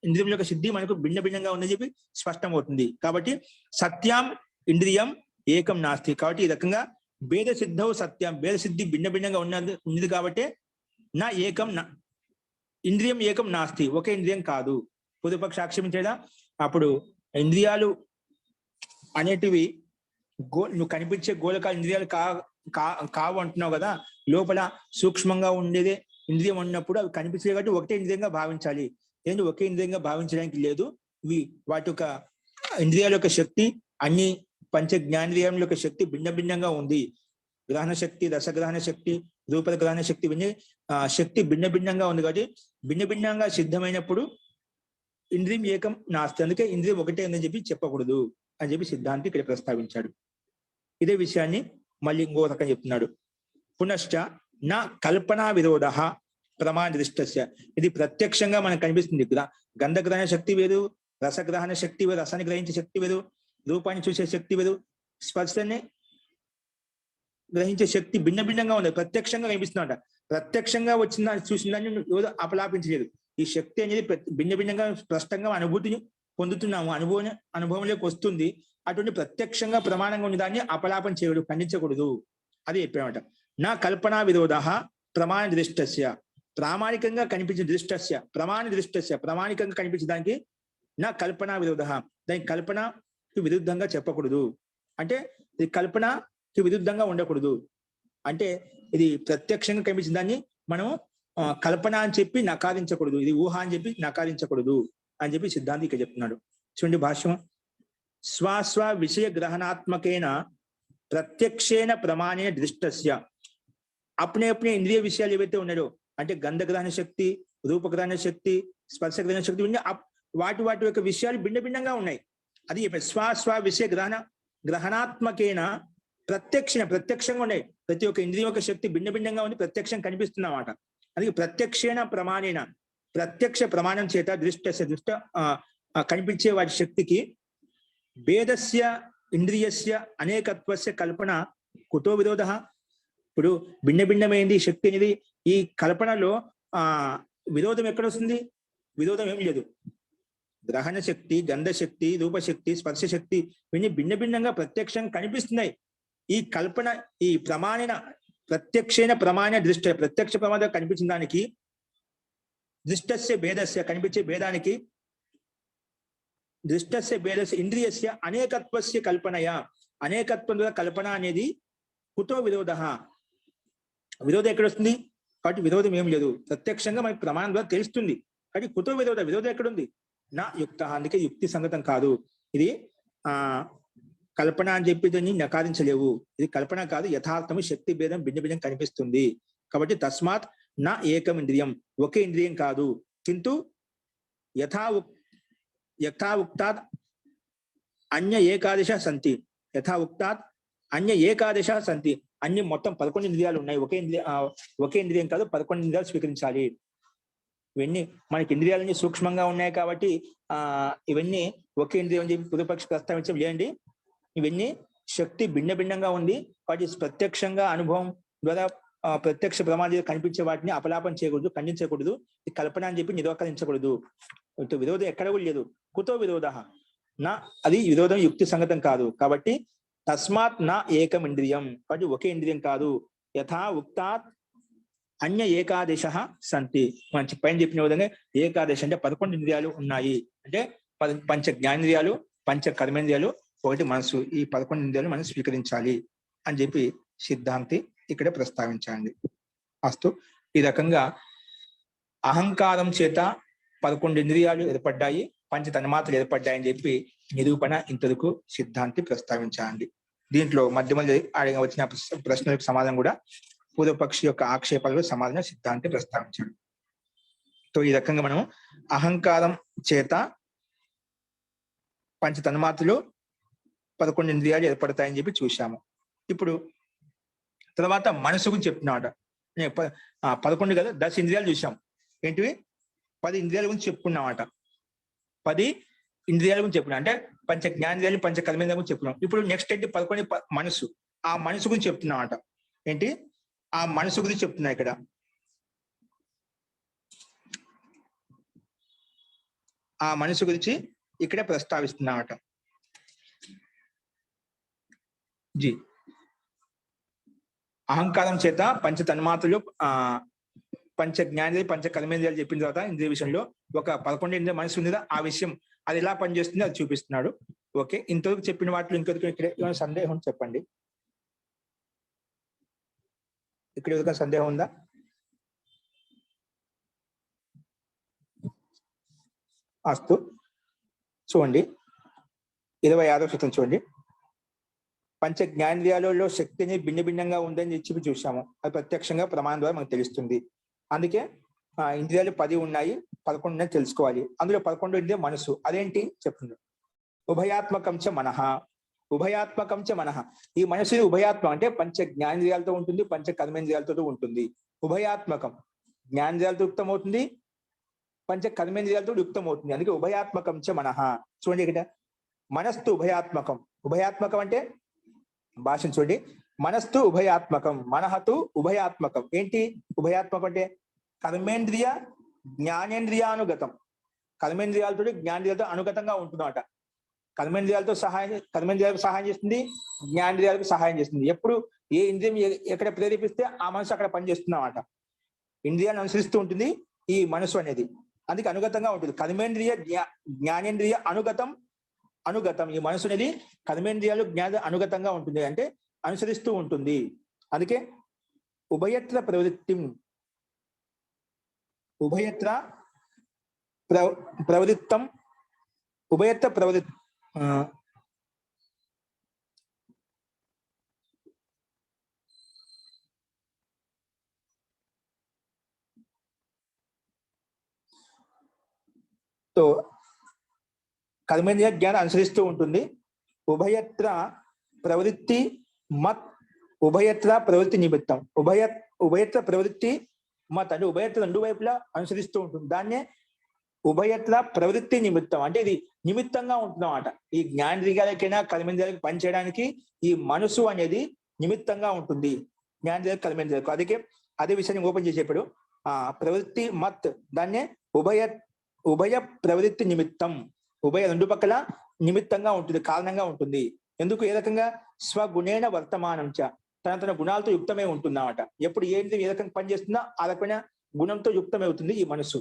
ఇంద్రియం యొక్క సిద్ధి మనకు భిన్న భిన్నంగా ఉందని చెప్పి స్పష్టమవుతుంది. కాబట్టి సత్యం ఇంద్రియం ఏకం నాస్తి. కాబట్టి ఈ రకంగా భేద సిద్ధవు సత్యం, భేద సిద్ధి భిన్న భిన్నంగా ఉన్నది కాబట్టి నా ఏకం, ఇంద్రియం ఏకం నాస్తి, ఒకే ఇంద్రియం కాదు. పూర్వపక్ష ఆక్షేపించేదా? అప్పుడు ఇంద్రియాలు అనేటివి నువ్వు కనిపించే గోళకాలు ఇంద్రియాలు కావు అంటున్నావు కదా. లోపల సూక్ష్మంగా ఉండేదే ఇంద్రియం ఉన్నప్పుడు అవి కనిపించే కాబట్టి ఒకటే ఇంద్రియంగా భావించాలి. ఏంటి ఒకే ఇంద్రియంగా భావించడానికి లేదు. ఇవి వాటి యొక్క ఇంద్రియాల యొక్క శక్తి అన్ని పంచ జ్ఞానేంద్రియాల యొక్క శక్తి భిన్న భిన్నంగా ఉంది. గ్రహణ శక్తి, రసగ్రహణ శక్తి, రూప గ్రహణ శక్తి, ఇవన్నీ శక్తి భిన్న భిన్నంగా ఉంది కాబట్టి భిన్న భిన్నంగా సిద్ధమైనప్పుడు ఇంద్రియం ఏకం నాస్తి. అందుకే ఇంద్రియం ఒకటే ఉందని చెప్పి చెప్పకూడదు అని చెప్పి సిద్ధాంతి ఇక్కడ ప్రస్తావించాడు. ఇదే విషయాన్ని మళ్ళీ ఇంకో రకం చెప్తున్నాడు. పునశ్చ నా కల్పనా విరోధ ప్రమాణ దృష్టస్య, ఇది ప్రత్యక్షంగా మనకు కనిపిస్తుంది. గంధగ్రహణ శక్తి వేరు, రసగ్రహణ శక్తి వేరు, రసాన్ని గ్రహించే శక్తి వేరు, రూపాన్ని చూసే శక్తి వేరు, స్పర్శని గ్రహించే శక్తి భిన్న భిన్నంగా ఉంది. ప్రత్యక్షంగా కనిపిస్తుందంట. ప్రత్యక్షంగా వచ్చిన చూసిందని ఏదో అపలాపించలేదు. ఈ శక్తి అనేది భిన్న భిన్నంగా స్పష్టంగా అనుభూతిని పొందుతున్నాము, అనుభవంలోకి వస్తుంది. అటువంటి ప్రత్యక్షంగా ప్రమాణంగా ఉన్న దాన్ని అపలాపం చేయకూడదు, ఖండించకూడదు. అది చెప్పామట. నా కల్పనా విరోధ ప్రమాణ దృష్టస్య, ప్రామాణికంగా కనిపించిన దృష్టస్య, ప్రమాణ దృష్టస్య, ప్రామాణికంగా కనిపించే దానికి నా కల్పనా విరోధ, దానికి కల్పనకి విరుద్ధంగా చెప్పకూడదు. అంటే ఇది కల్పనకి విరుద్ధంగా ఉండకూడదు. అంటే ఇది ప్రత్యక్షంగా కనిపించిన దాన్ని మనం కల్పన అని చెప్పి నకారించకూడదు, ఇది ఊహ అని చెప్పి నకారించకూడదు అని చెప్పి సిద్ధాంతి ఇక్కడ చెప్తున్నాడు. చూడండి భాష్యం. స్వాస్వ విషయ గ్రహణాత్మకేన ప్రత్యక్షేణ ప్రమాణేన దృష్టస్య, అప్నే అప్నే ఇంద్రియ విషయాలు ఏవైతే ఉన్నాయో, అంటే గంధగ్రహణ శక్తి, రూపగ్రహణ శక్తి, స్పర్శగ్రహణ శక్తి, వాటి వాటి యొక్క విషయాలు భిన్న భిన్నంగా ఉన్నాయి. అది స్వాస్వ విషయ గ్రహణాత్మకేన ప్రత్యక్షంగా ఉన్నాయి. ప్రతి ఒక్క ఇంద్రియ యొక్క శక్తి భిన్న భిన్నంగా ఉంది, ప్రత్యక్షం కనిపిస్తున్నమాట. అందుకే ప్రత్యక్షేణ ప్రమాణేన, ప్రత్యక్ష ప్రమాణం చేత దృష్ట కనిపించే వాటి శక్తికి భేదస్య ఇంద్రియస్య అనేకత్వస్య కల్పన కుతో విరోధ. ఇప్పుడు భిన్న భిన్నమైంది శక్తి అనేది, ఈ కల్పనలో విరోధం ఎక్కడ వస్తుంది? విరోధం ఏం లేదు. గ్రహణ శక్తి, గంధ శక్తి, రూపశక్తి, స్పర్శ శక్తి ఇవన్నీ భిన్న భిన్నంగా ప్రత్యక్షంగా కనిపిస్తున్నాయి. ఈ కల్పన, ఈ ప్రమాణ ప్రత్యక్షేణ ప్రమాణ దృష్ట, ప్రత్యక్ష ప్రమాణం కనిపించిన దానికి దృష్టస్య భేదస్య, కనిపించే భేదానికి దృష్టస్య భేదస్య ఇంద్రియస్య అనేకత్వస్య కల్పనయ, అనేకత్వం ద్వారా కల్పన అనేది కుతో విరోధ, విరోధం ఎక్కడ వస్తుంది? కాబట్టి విరోధం ఏం లేదు, ప్రత్యక్షంగా మనకి ప్రమాణం ద్వారా తెలుస్తుంది. కాబట్టి కుతో విరోధ, విరోధం ఎక్కడుంది? నా యుక్త, అందుకే యుక్తి సంగతం కాదు. ఇది కల్పన అని చెప్పి దాన్ని నకారించలేవు. ఇది కల్పన కాదు, యథార్థము, శక్తి భేదం భిన్న భిన్నం కనిపిస్తుంది. కాబట్టి తస్మాత్ నా ఏకం ఇంద్రియం, ఒకే ఇంద్రియం కాదు. కింటు యథా ఉక్తాత్ అన్య ఏకాదశ సంతి, యథా ఉక్తాత్ అన్య ఏకాదశ సంతి, అన్ని మొత్తం 11 ఇంద్రియాలు ఉన్నాయి. ఒకే ఇంద్రియం కాదు, 11 ఇంద్రియాలు స్వీకరించాలి. ఇవన్నీ మనకి ఇంద్రియాలన్నీ సూక్ష్మంగా ఉన్నాయి కాబట్టి ఇవన్నీ ఒకే ఇంద్రియం అని చెప్పి పూర్వపక్షి ప్రస్తావించడం లేదండి. ఇవన్నీ శక్తి భిన్న భిన్నంగా ఉంది. వాటి ప్రత్యక్షంగా అనుభవం ద్వారా ప్రత్యక్ష ప్రమాణం కనిపించే వాటిని అపలాపం చేయకూడదు, ఖండించకూడదు, ఈ కల్పన అని చెప్పి నిరాకరించకూడదు. విరోధం ఎక్కడ కూడా లేదు. కుతో విరోధ నా, అది విరోధం యుక్తి సంగతం కాదు. కాబట్టి తస్మాత్ నా ఏకం ఇంద్రియం, కాబట్టి ఒకే ఇంద్రియం కాదు. యథా ఉక్తాత్ అన్య ఏకాదశ సంతి, మంచి పైన చెప్పిన విధంగా ఏకాదశ అంటే 11 ఇంద్రియాలు ఉన్నాయి. అంటే పంచ జ్ఞానేంద్రియాలు, పంచ కర్మేంద్రియాలు, ఒకటి మనసు, ఈ 11 ఇంద్రియాలు మనం స్వీకరించాలి అని చెప్పి సిద్ధాంతి ఇక్కడ ప్రస్తావించండి. అస్తు, ఈ రకంగా అహంకారం చేత 11 ఇంద్రియాలు ఏర్పడ్డాయి, పంచ తన్మాత్రలు ఏర్పడ్డాయి అని చెప్పి నిరూపణ ఇంతకు సిద్ధాంతి ప్రస్తావించండి. దీంట్లో మధ్య మధ్య వచ్చిన ప్రశ్నలకు సమాధానం కూడా పూర్వపక్షి యొక్క ఆక్షేపాలకు సమాధానం సిద్ధాంతి ప్రస్తావించాడు. సో ఈ రకంగా మనం అహంకారం చేత పంచ తన్మాత్రలు 11 ఇంద్రియాలు ఏర్పడతాయని చెప్పి చూశాము. ఇప్పుడు తర్వాత మనసు గురించి చెప్తున్నాడు. 11 కదా, 10 ఇంద్రియాలు చూసాం. ఏంటివి? 10 ఇంద్రియాల గురించి చెప్పుకున్నామాట. 10 ఇంద్రియాల గురించి చెప్పుకున్నాం, అంటే పంచ జ్ఞానేంద్రియాలు, పంచ కర్మేంద్రియాల గురించి చెప్పుకున్నాం. ఇప్పుడు నెక్స్ట్ ఏంటి? 11 మనసు. ఆ మనసు గురించి చెప్తున్నామాట. ఏంటి? ఆ మనసు గురించి చెప్తున్నా ఇక్కడ. ఆ మనసు గురించి ఇక్కడే ప్రస్తావిస్తున్నామట. జీ, అహంకారం చేత పంచ తన్మాత్రలు, పంచ జ్ఞానేంద్రియాలు, పంచ కర్మేంద్రియాలు చెప్పిన తర్వాత ఇంద్రియ విషయంలో ఒక 11 ఇంద్రియ మనసు ఉంది. ఆ విషయం అది ఎలా పనిచేస్తుందో అది చూపిస్తున్నాడు. ఓకే, ఇంతవరకు చెప్పిన వాటిలో ఇంకొక ఇక్కడ ఏమైనా సందేహం చెప్పండి. ఇక్కడ ఏదైనా సందేహం ఉందా? అస్తు, చూడండి 26వ సూత్రం చూడండి. పంచ జ్ఞానేంద్రియాలలో శక్తిని భిన్న భిన్నంగా ఉందని చెప్పి చూసాము. అది ప్రత్యక్షంగా ప్రమాణం ద్వారా మనకు తెలుస్తుంది. అందుకే ఇంద్రియాలు 10 ఉన్నాయి, 11 తెలుసుకోవాలి. అందులో 11 ఇంద్రియ మనసు. అదేంటి చెప్తుంది? ఉభయాత్మకం చ మనః, ఉభయాత్మకం చ మనః. ఈ మనసు ఉభయాత్మకం అంటే పంచ జ్ఞానేంద్రియాలతో ఉంటుంది, పంచ కర్మేంద్రియాలతో ఉంటుంది. ఉభయాత్మకం, జ్ఞానేంద్రియాలతో యుక్తం అవుతుంది, పంచ కర్మేంద్రియాలతో యుక్తం అవుతుంది. అందుకే ఉభయాత్మకం చ మనః. చూడండి ఇక్కడ మనస్తు ఉభయాత్మకం. ఉభయాత్మకం అంటే భాష చూడండి. మనస్తు ఉభయాత్మకం, మనహతు ఉభయాత్మకం. ఏంటి ఉభయాత్మకం అంటే? కర్మేంద్రియ జ్ఞానేంద్రియానుగతం. కర్మేంద్రియాలతో జ్ఞానేంద్రియాలతో అనుగతంగా ఉంటుందన్నమాట. కర్మేంద్రియాలకు సహాయం చేస్తుంది, జ్ఞానేంద్రియాలకు సహాయం చేస్తుంది. ఎప్పుడు ఏ ఇంద్రియం ఎక్కడ ప్రేరేపిస్తే ఆ మనసు అక్కడ పనిచేస్తుందన్నమాట. ఇంద్రియాన్ని అనుసరిస్తూ ఉంటుంది ఈ మనసు అనేది, అందుకే అనుగతంగా ఉంటుంది. కర్మేంద్రియ జ్ఞానేంద్రియ అనుగతం ఈ మనసు అనేది కర్మేంద్రియాలు జ్ఞాన అనుగతంగా ఉంటుంది, అంటే అనుసరిస్తూ ఉంటుంది. అందుకే ఉభయత్ర ప్రవృత్తి తో కర్మేంద్రియ జ్ఞానం అనుసరిస్తూ ఉంటుంది. ఉభయత్ర ప్రవృత్తి నిమిత్తం ఉభయత్ర ప్రవృత్తి మత్ అంటే ఉభయత్ర రెండు వైపులా అనుసరిస్తూ ఉంటుంది. దాన్నే ఉభయత్ర ప్రవృత్తి నిమిత్తం అంటే ఇది నిమిత్తంగా ఉంటుందన్నమాట. ఈ జ్ఞానేంద్రియాలకైనా కర్మేంద్రియాలకు పనిచేయడానికి ఈ మనసు అనేది నిమిత్తంగా ఉంటుంది, జ్ఞానేంద్రియాలకు కర్మేంద్రియాలకు. అదే విషయాన్ని ఓపెన్ చేసి చెప్పాడు. ప్రవృత్తి మత్ దాన్నే ఉభయ ప్రవృత్తి నిమిత్తం, ఉభయ రెండు పక్కల నిమిత్తంగా ఉంటుంది, కారణంగా ఉంటుంది. ఎందుకు? ఏ రకంగా? స్వగుణేన వర్తమానం చ తన గుణాలతో యుక్తమై ఉంటుందన్నమాట. ఎప్పుడు ఏ ఇంద్రియం ఏ రకంగా పనిచేస్తుందో ఆ రకమైన గుణంతో యుక్తమవుతుంది ఈ మనసు.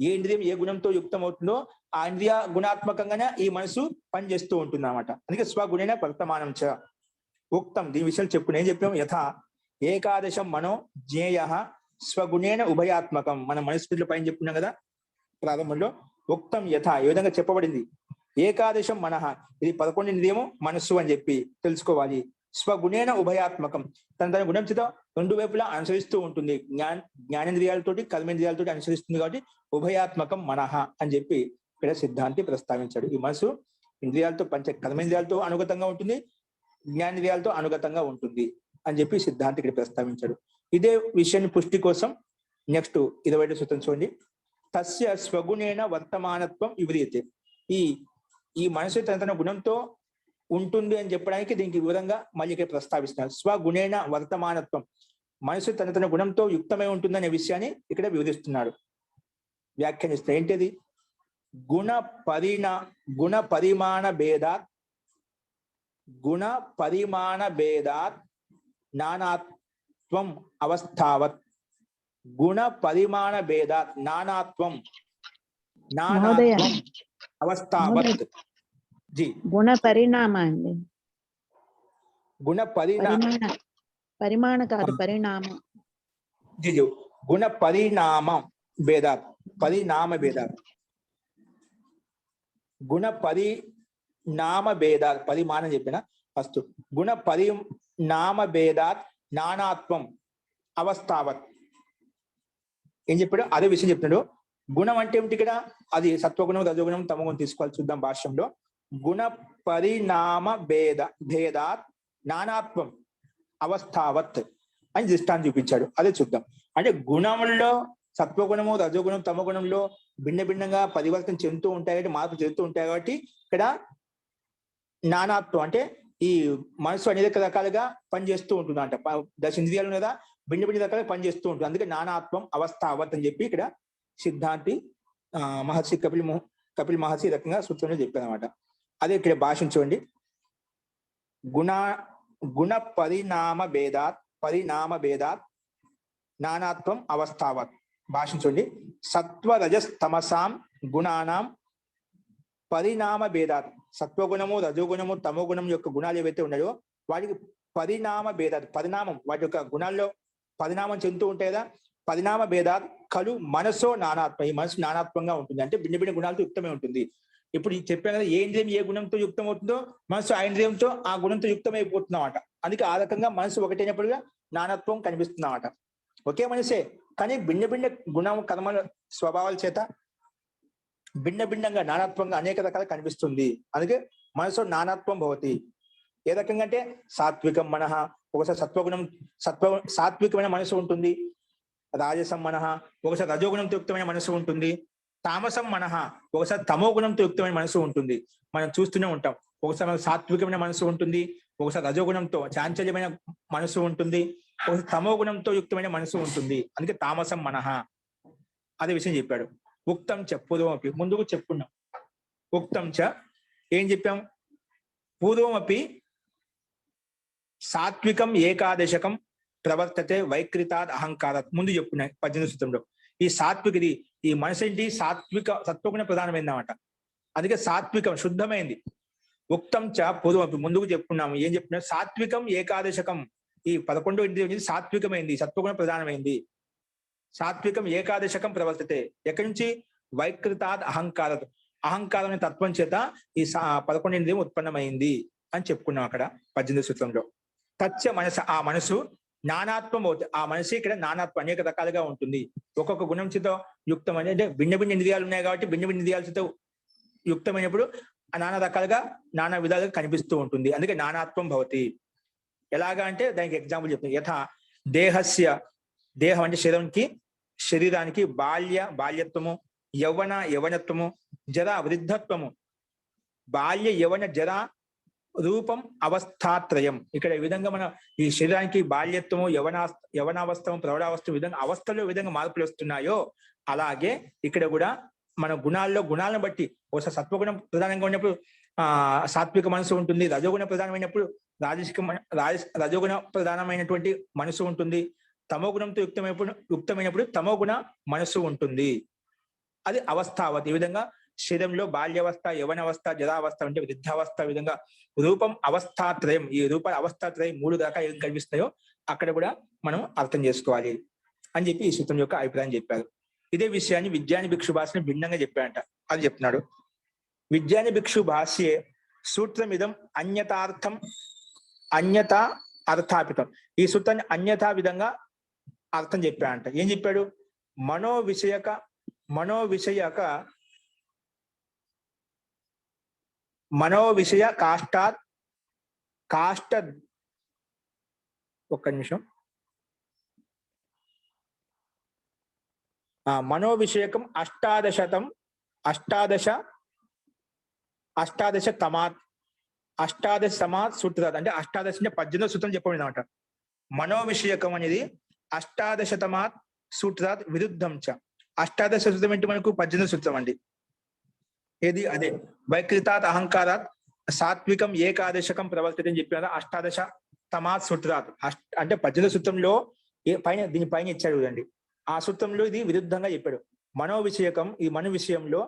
ఏ ఇంద్రియం ఏ గుణంతో యుక్తం అవుతుందో ఆ ఇంద్రియ గుణాత్మకంగానే ఈ మనసు పనిచేస్తూ ఉంటుంది అన్నమాట. అందుకే స్వగుణేన వర్తమానం చ ఉక్తం. దీని విషయాలు చెప్పుకుని ఏం చెప్పాం? యథా ఏకాదశం మనో జ్ఞేయ స్వగుణేన ఉభయాత్మకం. మనం మనస్ఫూర్తిలో పైన చెప్పుకున్నాం కదా ప్రారంభంలో. ఉక్తం యథ ఏ విధంగా చెప్పబడింది. ఏకాదశం మనః ఇది 11 ఇంద్రియము మనస్సు అని చెప్పి తెలుసుకోవాలి. స్వగుణేన ఉభయాత్మకం తన గుణం చేత రెండు వైపులా అనుసరిస్తూ ఉంటుంది. జ్ఞానేంద్రియాలతోటి కర్మేంద్రియాలతోటి అనుసరిస్తుంది కాబట్టి ఉభయాత్మకం మనః అని చెప్పి ఇక్కడ సిద్ధాంతి ప్రస్తావించాడు. ఈ మనసు ఇంద్రియాలతో కర్మేంద్రియాలతో అనుగతంగా ఉంటుంది, జ్ఞానేంద్రియాలతో అనుగతంగా ఉంటుంది అని చెప్పి సిద్ధాంతి ఇక్కడ ప్రస్తావించాడు. ఇదే విషయాన్ని పుష్టి కోసం నెక్స్ట్ 20వ సూత్రం చూడండి. తస్య స్వగుణేన వర్తమానత్వం వివ్రియతే. ఈ మనసు తన గుణంతో ఉంటుంది అని చెప్పడానికి దీనికి వివరంగా మళ్ళీ ఇక్కడ ప్రస్తావిస్తున్నారు. స్వగుణేన వర్తమానత్వం, మనసు తన గుణంతో యుక్తమై ఉంటుందనే విషయాన్ని ఇక్కడ వివరిస్తున్నాడు, వ్యాఖ్యానిస్తున్నాడు. ఏంటిది? గుణ పరిమాణ భేదాత్ నానాత్వం అవస్థావత్. గుణ పరిమాణ భేదాత్ నానాత్వం అవస్థావత్. జీ గుణ పరిణామ అండి, గుణ పరిమాణ కాదు పరిణామం. జీ గుణ పరిణామ భేదాత్ గుణ పరిణామ భేదాత్ పరిమాణం చెప్పిన ఫస్ట్. గుణ పరిణామ భేదాత్ నానాత్వం అవస్థావత్ ఏం చెప్పాడు? అదే విషయం చెప్తున్నాడు. గుణం అంటే ఏమిటి ఇక్కడ? అది సత్వగుణం, రజోగుణం, తమగుణం తీసుకోవాలి, చూద్దాం భాష్యంలో. గుణ పరిణామ భేదాత్ నానాత్వం అవస్థావత్ అని దృష్టాన్ని చూపించాడు. అదే చూద్దాం. అంటే గుణంలో సత్వగుణము, రజోగుణం, తమగుణంలో భిన్నంగా పరివర్తన చెందుతూ ఉంటాయి కాబట్టి, మార్పు చెందుతూ ఉంటాయి కాబట్టి ఇక్కడ నానాత్వం అంటే ఈ మనసు అనేక రకాలుగా పనిచేస్తూ ఉంటుంది అంట. దశ ఇంద్రియాలు కదా భిన్న రకాలుగా పనిచేస్తూ ఉంటుంది. అందుకే నానాత్వం అవస్థావత్ అని చెప్పి ఇక్కడ సిద్ధాంతి మహర్షి కపిల్ మహర్షి రకంగా సూత్రంలో చెప్పారు అనమాట. అదే ఇక్కడ భాషించండి. గుణ పరిణామ భేదాత్ నానాత్వం అవస్థావత్. భాషించండి. సత్వ రజస్తమసాం గుణానాం పరిణామ భేదాత్. సత్వగుణము, రజోగుణము, తమోగుణం యొక్క గుణాలు ఏవైతే ఉన్నాయో వాటికి పరిణామ భేదాత్, పరిణామం వాటి యొక్క గుణాల్లో పరిణామం చెందుతూ ఉంటాయి కదా. పరిణామ భేదాత్ కలు మనసో నానాత్మ. ఈ మనసు నానాత్మంగా ఉంటుంది, అంటే భిన్న గుణాలతో యుక్తమై ఉంటుంది. ఇప్పుడు చెప్పాను కదా, ఏ ఇంద్రియం ఏ గుణంతో యుక్తం అవుతుందో మనసు ఆ ఇంద్రియంతో ఆ గుణంతో యుక్తమైపోతుందన్నమాట. అందుకే ఆ రకంగా మనసు ఒకటైనప్పుడుగా నానాత్వం కనిపిస్తుందన్నమాట. ఒకే మనసే కానీ భిన్న గుణం కర్మల స్వభావాల చేత భిన్నంగా నానాత్వంగా అనేక రకాలు కనిపిస్తుంది. అందుకే మనసు నానాత్వం భవతి. ఏ రకంగా అంటే సాత్వికం మనః, ఒకసారి సాత్వికమైన మనసు ఉంటుంది. రాజసం మనః, ఒకసారి రజోగుణంతో యుక్తమైన మనసు ఉంటుంది. తామసం మనః, ఒకసారి తమో గుణంతో యుక్తమైన మనసు ఉంటుంది. మనం చూస్తూనే ఉంటాం. ఒకసారి సాత్వికమైన మనసు ఉంటుంది, ఒకసారి రజోగుణంతో చాంచల్యమైన మనసు ఉంటుంది, ఒకసారి తమో గుణంతో యుక్తమైన మనసు ఉంటుంది. అందుకే తామసం మనః. అదే విషయం చెప్పాడు. ఉక్తం చ పూర్వమపి, ముందుకు చెప్పుకున్నాం. ఉక్తం చ ఏం చెప్పాం? పూర్వమపి సాత్వికం ఏకాదశకం ప్రవర్తతే వైకృతాద్ అహంకారాత్. ముందు చెప్పున్నాయి 18 సూత్రంలో. ఈ సాత్వికది, ఈ మనసు ఏంటి, సత్వగుణ ప్రధానమైంది అన్నమాట. అందుకే సాత్వికం శుద్ధమైంది. ఉక్తం చ పూర్వం, ముందుకు చెప్పుకున్నాము. ఏం చెప్పుకున్నాం? సాత్వికం ఏకాదశకం, ఈ 11 ఇంద్రియం సాత్వికమైంది, సత్వగుణ ప్రధానమైంది. సాత్వికం ఏకాదశకం ప్రవర్తతే. ఎక్కడి నుంచి? వైకృతాద్ అహంకార, అహంకారం అనే తత్వం చేత ఈ 11 ఇంద్రియం ఉత్పన్నమైంది అని చెప్పుకున్నాం అక్కడ 18 సూత్రంలో. తచ్చ మనసు, ఆ మనసు నానాత్వం అవుతుంది. ఆ మనసు ఇక్కడ నానాత్వం అనేక రకాలుగా ఉంటుంది. ఒక్కొక్క గుణం చేత యుక్తం అంటే భిన్న భిన్న ఇంద్రియాలు ఉన్నాయి కాబట్టి భిన్న భిన్న ఇంద్రియాల చేత యుక్తమైనప్పుడు నానా రకాలుగా నానా విధాలుగా కనిపిస్తూ ఉంటుంది. అందుకే నానాత్వం భవతి. ఎలాగా అంటే దానికి ఎగ్జాంపుల్ చెప్తుంది. యథా దేహస్య, దేహం అంటే శరీరానికి బాల్యత్వము, యవనత్వము, జర వృద్ధత్వము, బాల్య యవన జర రూపం అవస్థాత్రయం. ఇక్కడ ఈ విధంగా మన ఈ శరీరానికి బాల్యత్వము, యవనావస్థము, ప్రౌఢావస్థ విధంగా అవస్థలో విధంగా మార్పులు వస్తున్నాయో అలాగే ఇక్కడ కూడా మన గుణాలను బట్టి ఒకసారి సత్వగుణం ప్రధానంగా ఉన్నప్పుడు సాత్విక మనసు ఉంటుంది. రజోగుణ ప్రధానమైనప్పుడు రజోగుణ ప్రధానమైనటువంటి మనసు ఉంటుంది. తమో గుణంతో యుక్తమైనప్పుడు తమో గుణ మనసు ఉంటుంది. అది అవస్థావతి. ఈ విధంగా శరీరంలో బాల్యావస్థ, యవనావస్థ, జరావస్థ అంటే వృద్ధావస్థ విధంగా రూపం అవస్థాత్రయం, ఈ రూప అవస్థాత్రయం 3 దాకా ఏం కనిపిస్తాయో అక్కడ కూడా మనం అర్థం చేసుకోవాలి అని చెప్పి ఈ సూత్రం యొక్క అభిప్రాయం చెప్పారు. ఇదే విషయాన్ని విజ్ఞాని భిక్షు భాషని భిన్నంగా చెప్పాడంట. అది చెప్తున్నాడు. విజ్ఞాని భిక్షు భాష్యే సూత్రమిదం అన్యతా అర్థాపితం. ఈ సూత్రాన్ని అన్యథా విధంగా అర్థం చెప్పాడంట. ఏం చెప్పాడు? మనోవిషయ కాష్ట ఒక్క నిమిషం. మనోవిషయకం అష్టాదశ తమాత్ సూత్రాత్ అంటే 18 అంటే 18 సూత్రం చెప్పబడింది అనమాట. మనోవిషయకం అనేది 18 తమాత్ సూత్రాత్ విరుద్ధం చ. 18 సూత్రం ఏంటి మనకు? 18 సూత్రం అండి. ఏది? అదే వైకృతాత్ అహంకారాత్ సాత్వికం ఏకాదశకం ప్రవర్తతే అని చెప్పిన 18 తమాత్ సూత్రాత్. అంటే 18 సూత్రంలో దీని పైన ఇచ్చాడు చూడండి. ఆ సూత్రంలో ఇది విరుద్ధంగా చెప్పాడు. మనోవిషయకం, ఈ మన విషయంలో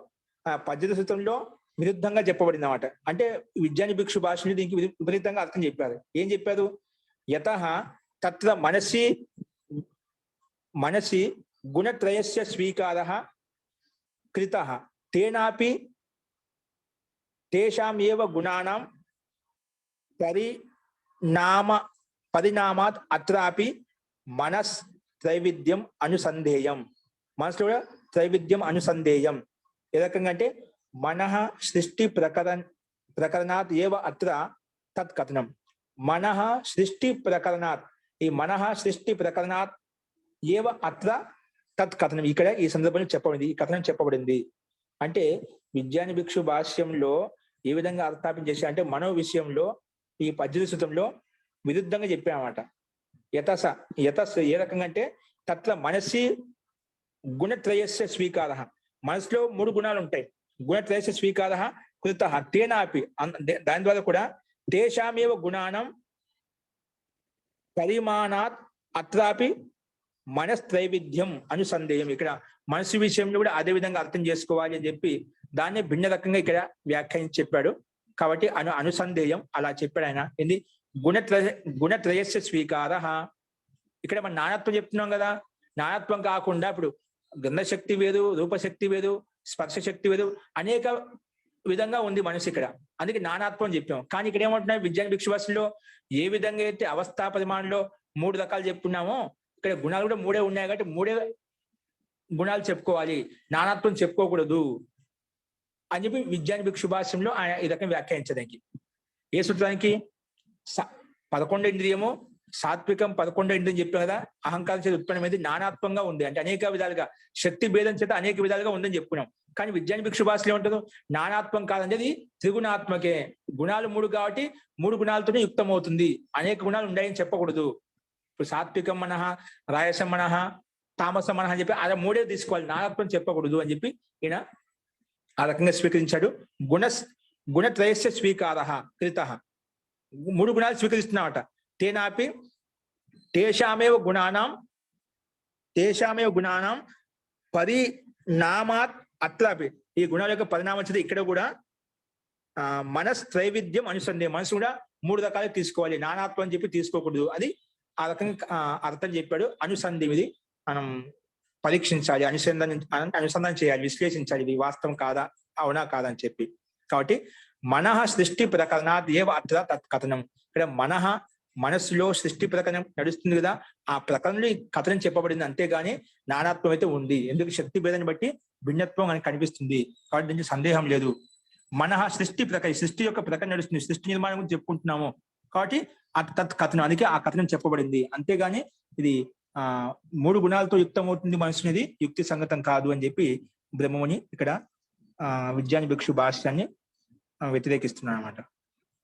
18 సూత్రంలో విరుద్ధంగా చెప్పబడింది అన్నమాట. అంటే విజ్ఞాని భిక్షు భాషని దీనికి విపరీతంగా అర్థం చెప్పారు. ఏం చెప్పారు? యతః తత్ర మనసి గుణత్రయస్య స్వీకారః కృతః తేనాపి తేషామేవ గుణానాం పరిణామాత్ అత్రాపి మనస్ త్రైవిధ్యం అనుసంధేయం. మనసులో కూడా త్రైవిధ్యం అనుసంధేయం. ఏ రకంగా అంటే మనః సృష్టి ప్రకరణాత్ ఏవ అత్ర తత్ కథనం. మనః సృష్టి ప్రకరణాత్, ఈ మనః సృష్టి ప్రకరణాత్ ఏవ అత్ర తత్ కథనం. ఇక్కడ ఈ సందర్భంలో చెప్పబడింది, ఈ కథనం చెప్పబడింది. అంటే విజ్ఞాని భిక్షు భాష్యంలో ఏ విధంగా అర్థాపన చేసి అంటే మనో విషయంలో ఈ 18 సూత్రంలో విరుద్ధంగా చెప్పామన్నమాట. యతస్ ఏ రకంగా అంటే తత్ర మనసి గుణత్రయస్య స్వీకార, మనసులో 3 గుణాలు ఉంటాయి. గుణత్రయస్య స్వీకార కృత తేనాపి, దాని ద్వారా కూడా తేషామేవ గుణానం పరిమాణాత్ అత్రాపి మనస్త్రైవిధ్యం అనుసంధేయం. ఇక్కడ మనసు విషయంలో కూడా అదే విధంగా అర్థం చేసుకోవాలి అని చెప్పి దాన్ని భిన్న రకంగా ఇక్కడ వ్యాఖ్యానించి చెప్పాడు. కాబట్టి అనుసంధేయం అలా చెప్పాడు ఆయన. ఏంది? గుణత్రయస్య స్వీకార. ఇక్కడ మనం నానత్వం చెప్తున్నాం కదా. నానత్వం కాకుండా ఇప్పుడు గంధశక్తి వేరు, రూపశక్తి వేరు, స్పర్శశక్తి వేరు, అనేక విధంగా ఉంది మనసు ఇక్కడ. అందుకే నానాత్వం చెప్పాం. కానీ ఇక్కడ ఏమంటున్నాయి విజ్ఞాన భిక్షువాసులో ఏ విధంగా అయితే అవస్థా పరిమాణంలో 3 రకాలు చెప్పుకున్నామో ఇక్కడ గుణాలు కూడా 3 ఉన్నాయి కాబట్టి 3 గుణాలు చెప్పుకోవాలి, నానాత్వం చెప్పుకోకూడదు అని చెప్పి విజ్ఞాన భిక్షు భాష్యంలో ఆయన ఈ రకంగా వ్యాఖ్యానించడానికి. ఏ సూత్రానికి? 11 ఇంద్రియము సాత్వికం 11 ఇంద్రియం చెప్పాం కదా. అహంకారం చేత ఉత్పన్నమైంది నానాత్వంగా ఉంది అంటే అనేక విధాలుగా శక్తి భేదం చేత అనేక విధాలుగా ఉందని చెప్పుకున్నాం. కానీ విజ్ఞాన భిక్షు భాషలో ఏమంటారు? నానాత్వం కాదనేది త్రిగుణాత్మకే. గుణాలు 3 కాబట్టి 3 గుణాలతోనే యుక్తం అవుతుంది. అనేక గుణాలు ఉన్నాయని చెప్పకూడదు. ఇప్పుడు సాత్వికం మనః, రాయసం మనః, తామసం మనః అని చెప్పి అలా 3 తీసుకోవాలి, నానాత్వం చెప్పకూడదు అని చెప్పి ఈయన ఆ రకంగా స్వీకరించాడు. గుణత్రయస్య స్వీకార కృత. 3 గుణాలు స్వీకరిస్తున్నామట. తేనాపి తేషామేవ గుణానాం పరిణామాత్ అత్రాపి, ఈ గుణాల యొక్క పరిణామం వచ్చేది ఇక్కడ కూడా మనస్త్రైవిధ్యం అనుసంధేయం, మనసు కూడా 3 రకాలు తీసుకోవాలి, నానాత్వం అని చెప్పి తీసుకోకూడదు. అది ఆ రకంగా అర్థం చెప్పాడు. అనుసంధం, ఇది మనం పరీక్షించాలి, అనుసంధానం చేయాలి, విశ్లేషించాలి, ఇది వాస్తవం కాదా, అవునా కాదా అని చెప్పి. కాబట్టి మనః సృష్టి ప్రకరణాత్ ఏవ అత్ర తత్కథనం, ఇక్కడ మనస్సులో సృష్టి ప్రకరణం నడుస్తుంది కదా, ఆ ప్రకరణలో ఈ కథనం చెప్పబడింది, అంతేగాని నానాత్వం అయితే ఉంది. ఎందుకు శక్తి భేదాన్ని బట్టి భిన్నత్వం అని కనిపిస్తుంది, కాబట్టి దీనికి సందేహం లేదు. మనః సృష్టి సృష్టి యొక్క ప్రకరణ నడుస్తుంది, సృష్టి నిర్మాణం గురించి చెప్పుకుంటున్నాము కాబట్టి తత్ కథనం, అందుకే ఆ కథనం చెప్పబడింది. అంతేగాని ఇది 3 గుణాలతో యుక్తం అవుతుంది మనసు అనేది యుక్తి సంగతం కాదు అని చెప్పి బ్రహ్మముని ఇక్కడ విజ్ఞాన భిక్షు భాష్యాన్ని వ్యతిరేకిస్తున్నాడు అనమాట.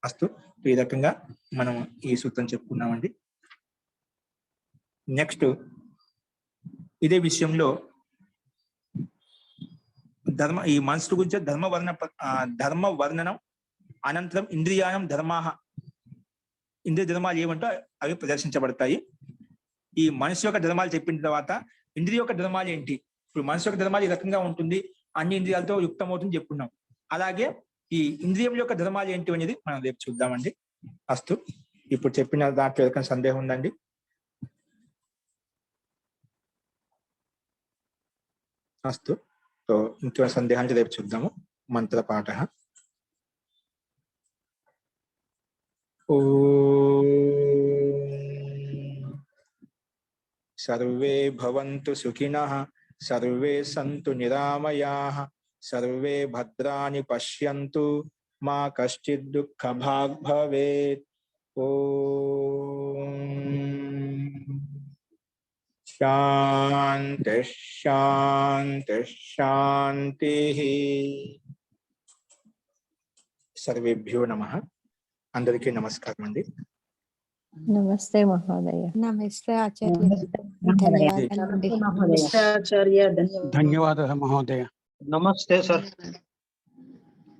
అస్తు, ఈ రకంగా మనం ఈ సూత్రం చెప్పుకున్నామండి. నెక్స్ట్ ఇదే విషయంలో ఈ మనసు గురించి ధర్మ వర్ణనం అనంతరం ఇంద్రియానం ధర్మాహ, ఇంద్రియ ధర్మాలు ఏమంటో అవి ప్రదర్శించబడతాయి. ఈ మనసు యొక్క ధర్మాలు చెప్పిన తర్వాత ఇంద్రియ యొక్క ధర్మాలు ఏంటి, ఇప్పుడు మనసు యొక్క ధర్మాలు ఈ రకంగా ఉంటుంది, అన్ని ఇంద్రియాలతో యుక్తం అవుతుంది చెప్పుకున్నాం. అలాగే ఈ ఇంద్రియం యొక్క ధర్మాలు ఏంటి అనేది మనం రేపు చూద్దామండి. అస్తు, ఇప్పుడు చెప్పిన దాంట్లో ఎవరికైనా సందేహం ఉందండి? అస్తు, సో ఇంకేమైనా సందేహాన్ని రేపు చూద్దాము. మంత్ర పాఠ. సర్వే భవంతు సుఖినః, సర్వే సంతు నిరామయాః, సర్వే భద్రాని పశ్యంతు, మా కశ్చిద్ దుఃఖభాగ్ భవేత్. ఓం శాంతి శాంతి శాంతి. సర్వేభ్యో నమః. అందరికీ నమస్కారం అండి. నమస్తే మహోదయ. నమస్తే ఆచార్య. ధన్యవాదాలు మహోదయ. నమస్తే సార్.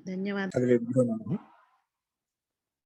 ధన్యవాదాలు. సర్వేభ్యో నమః.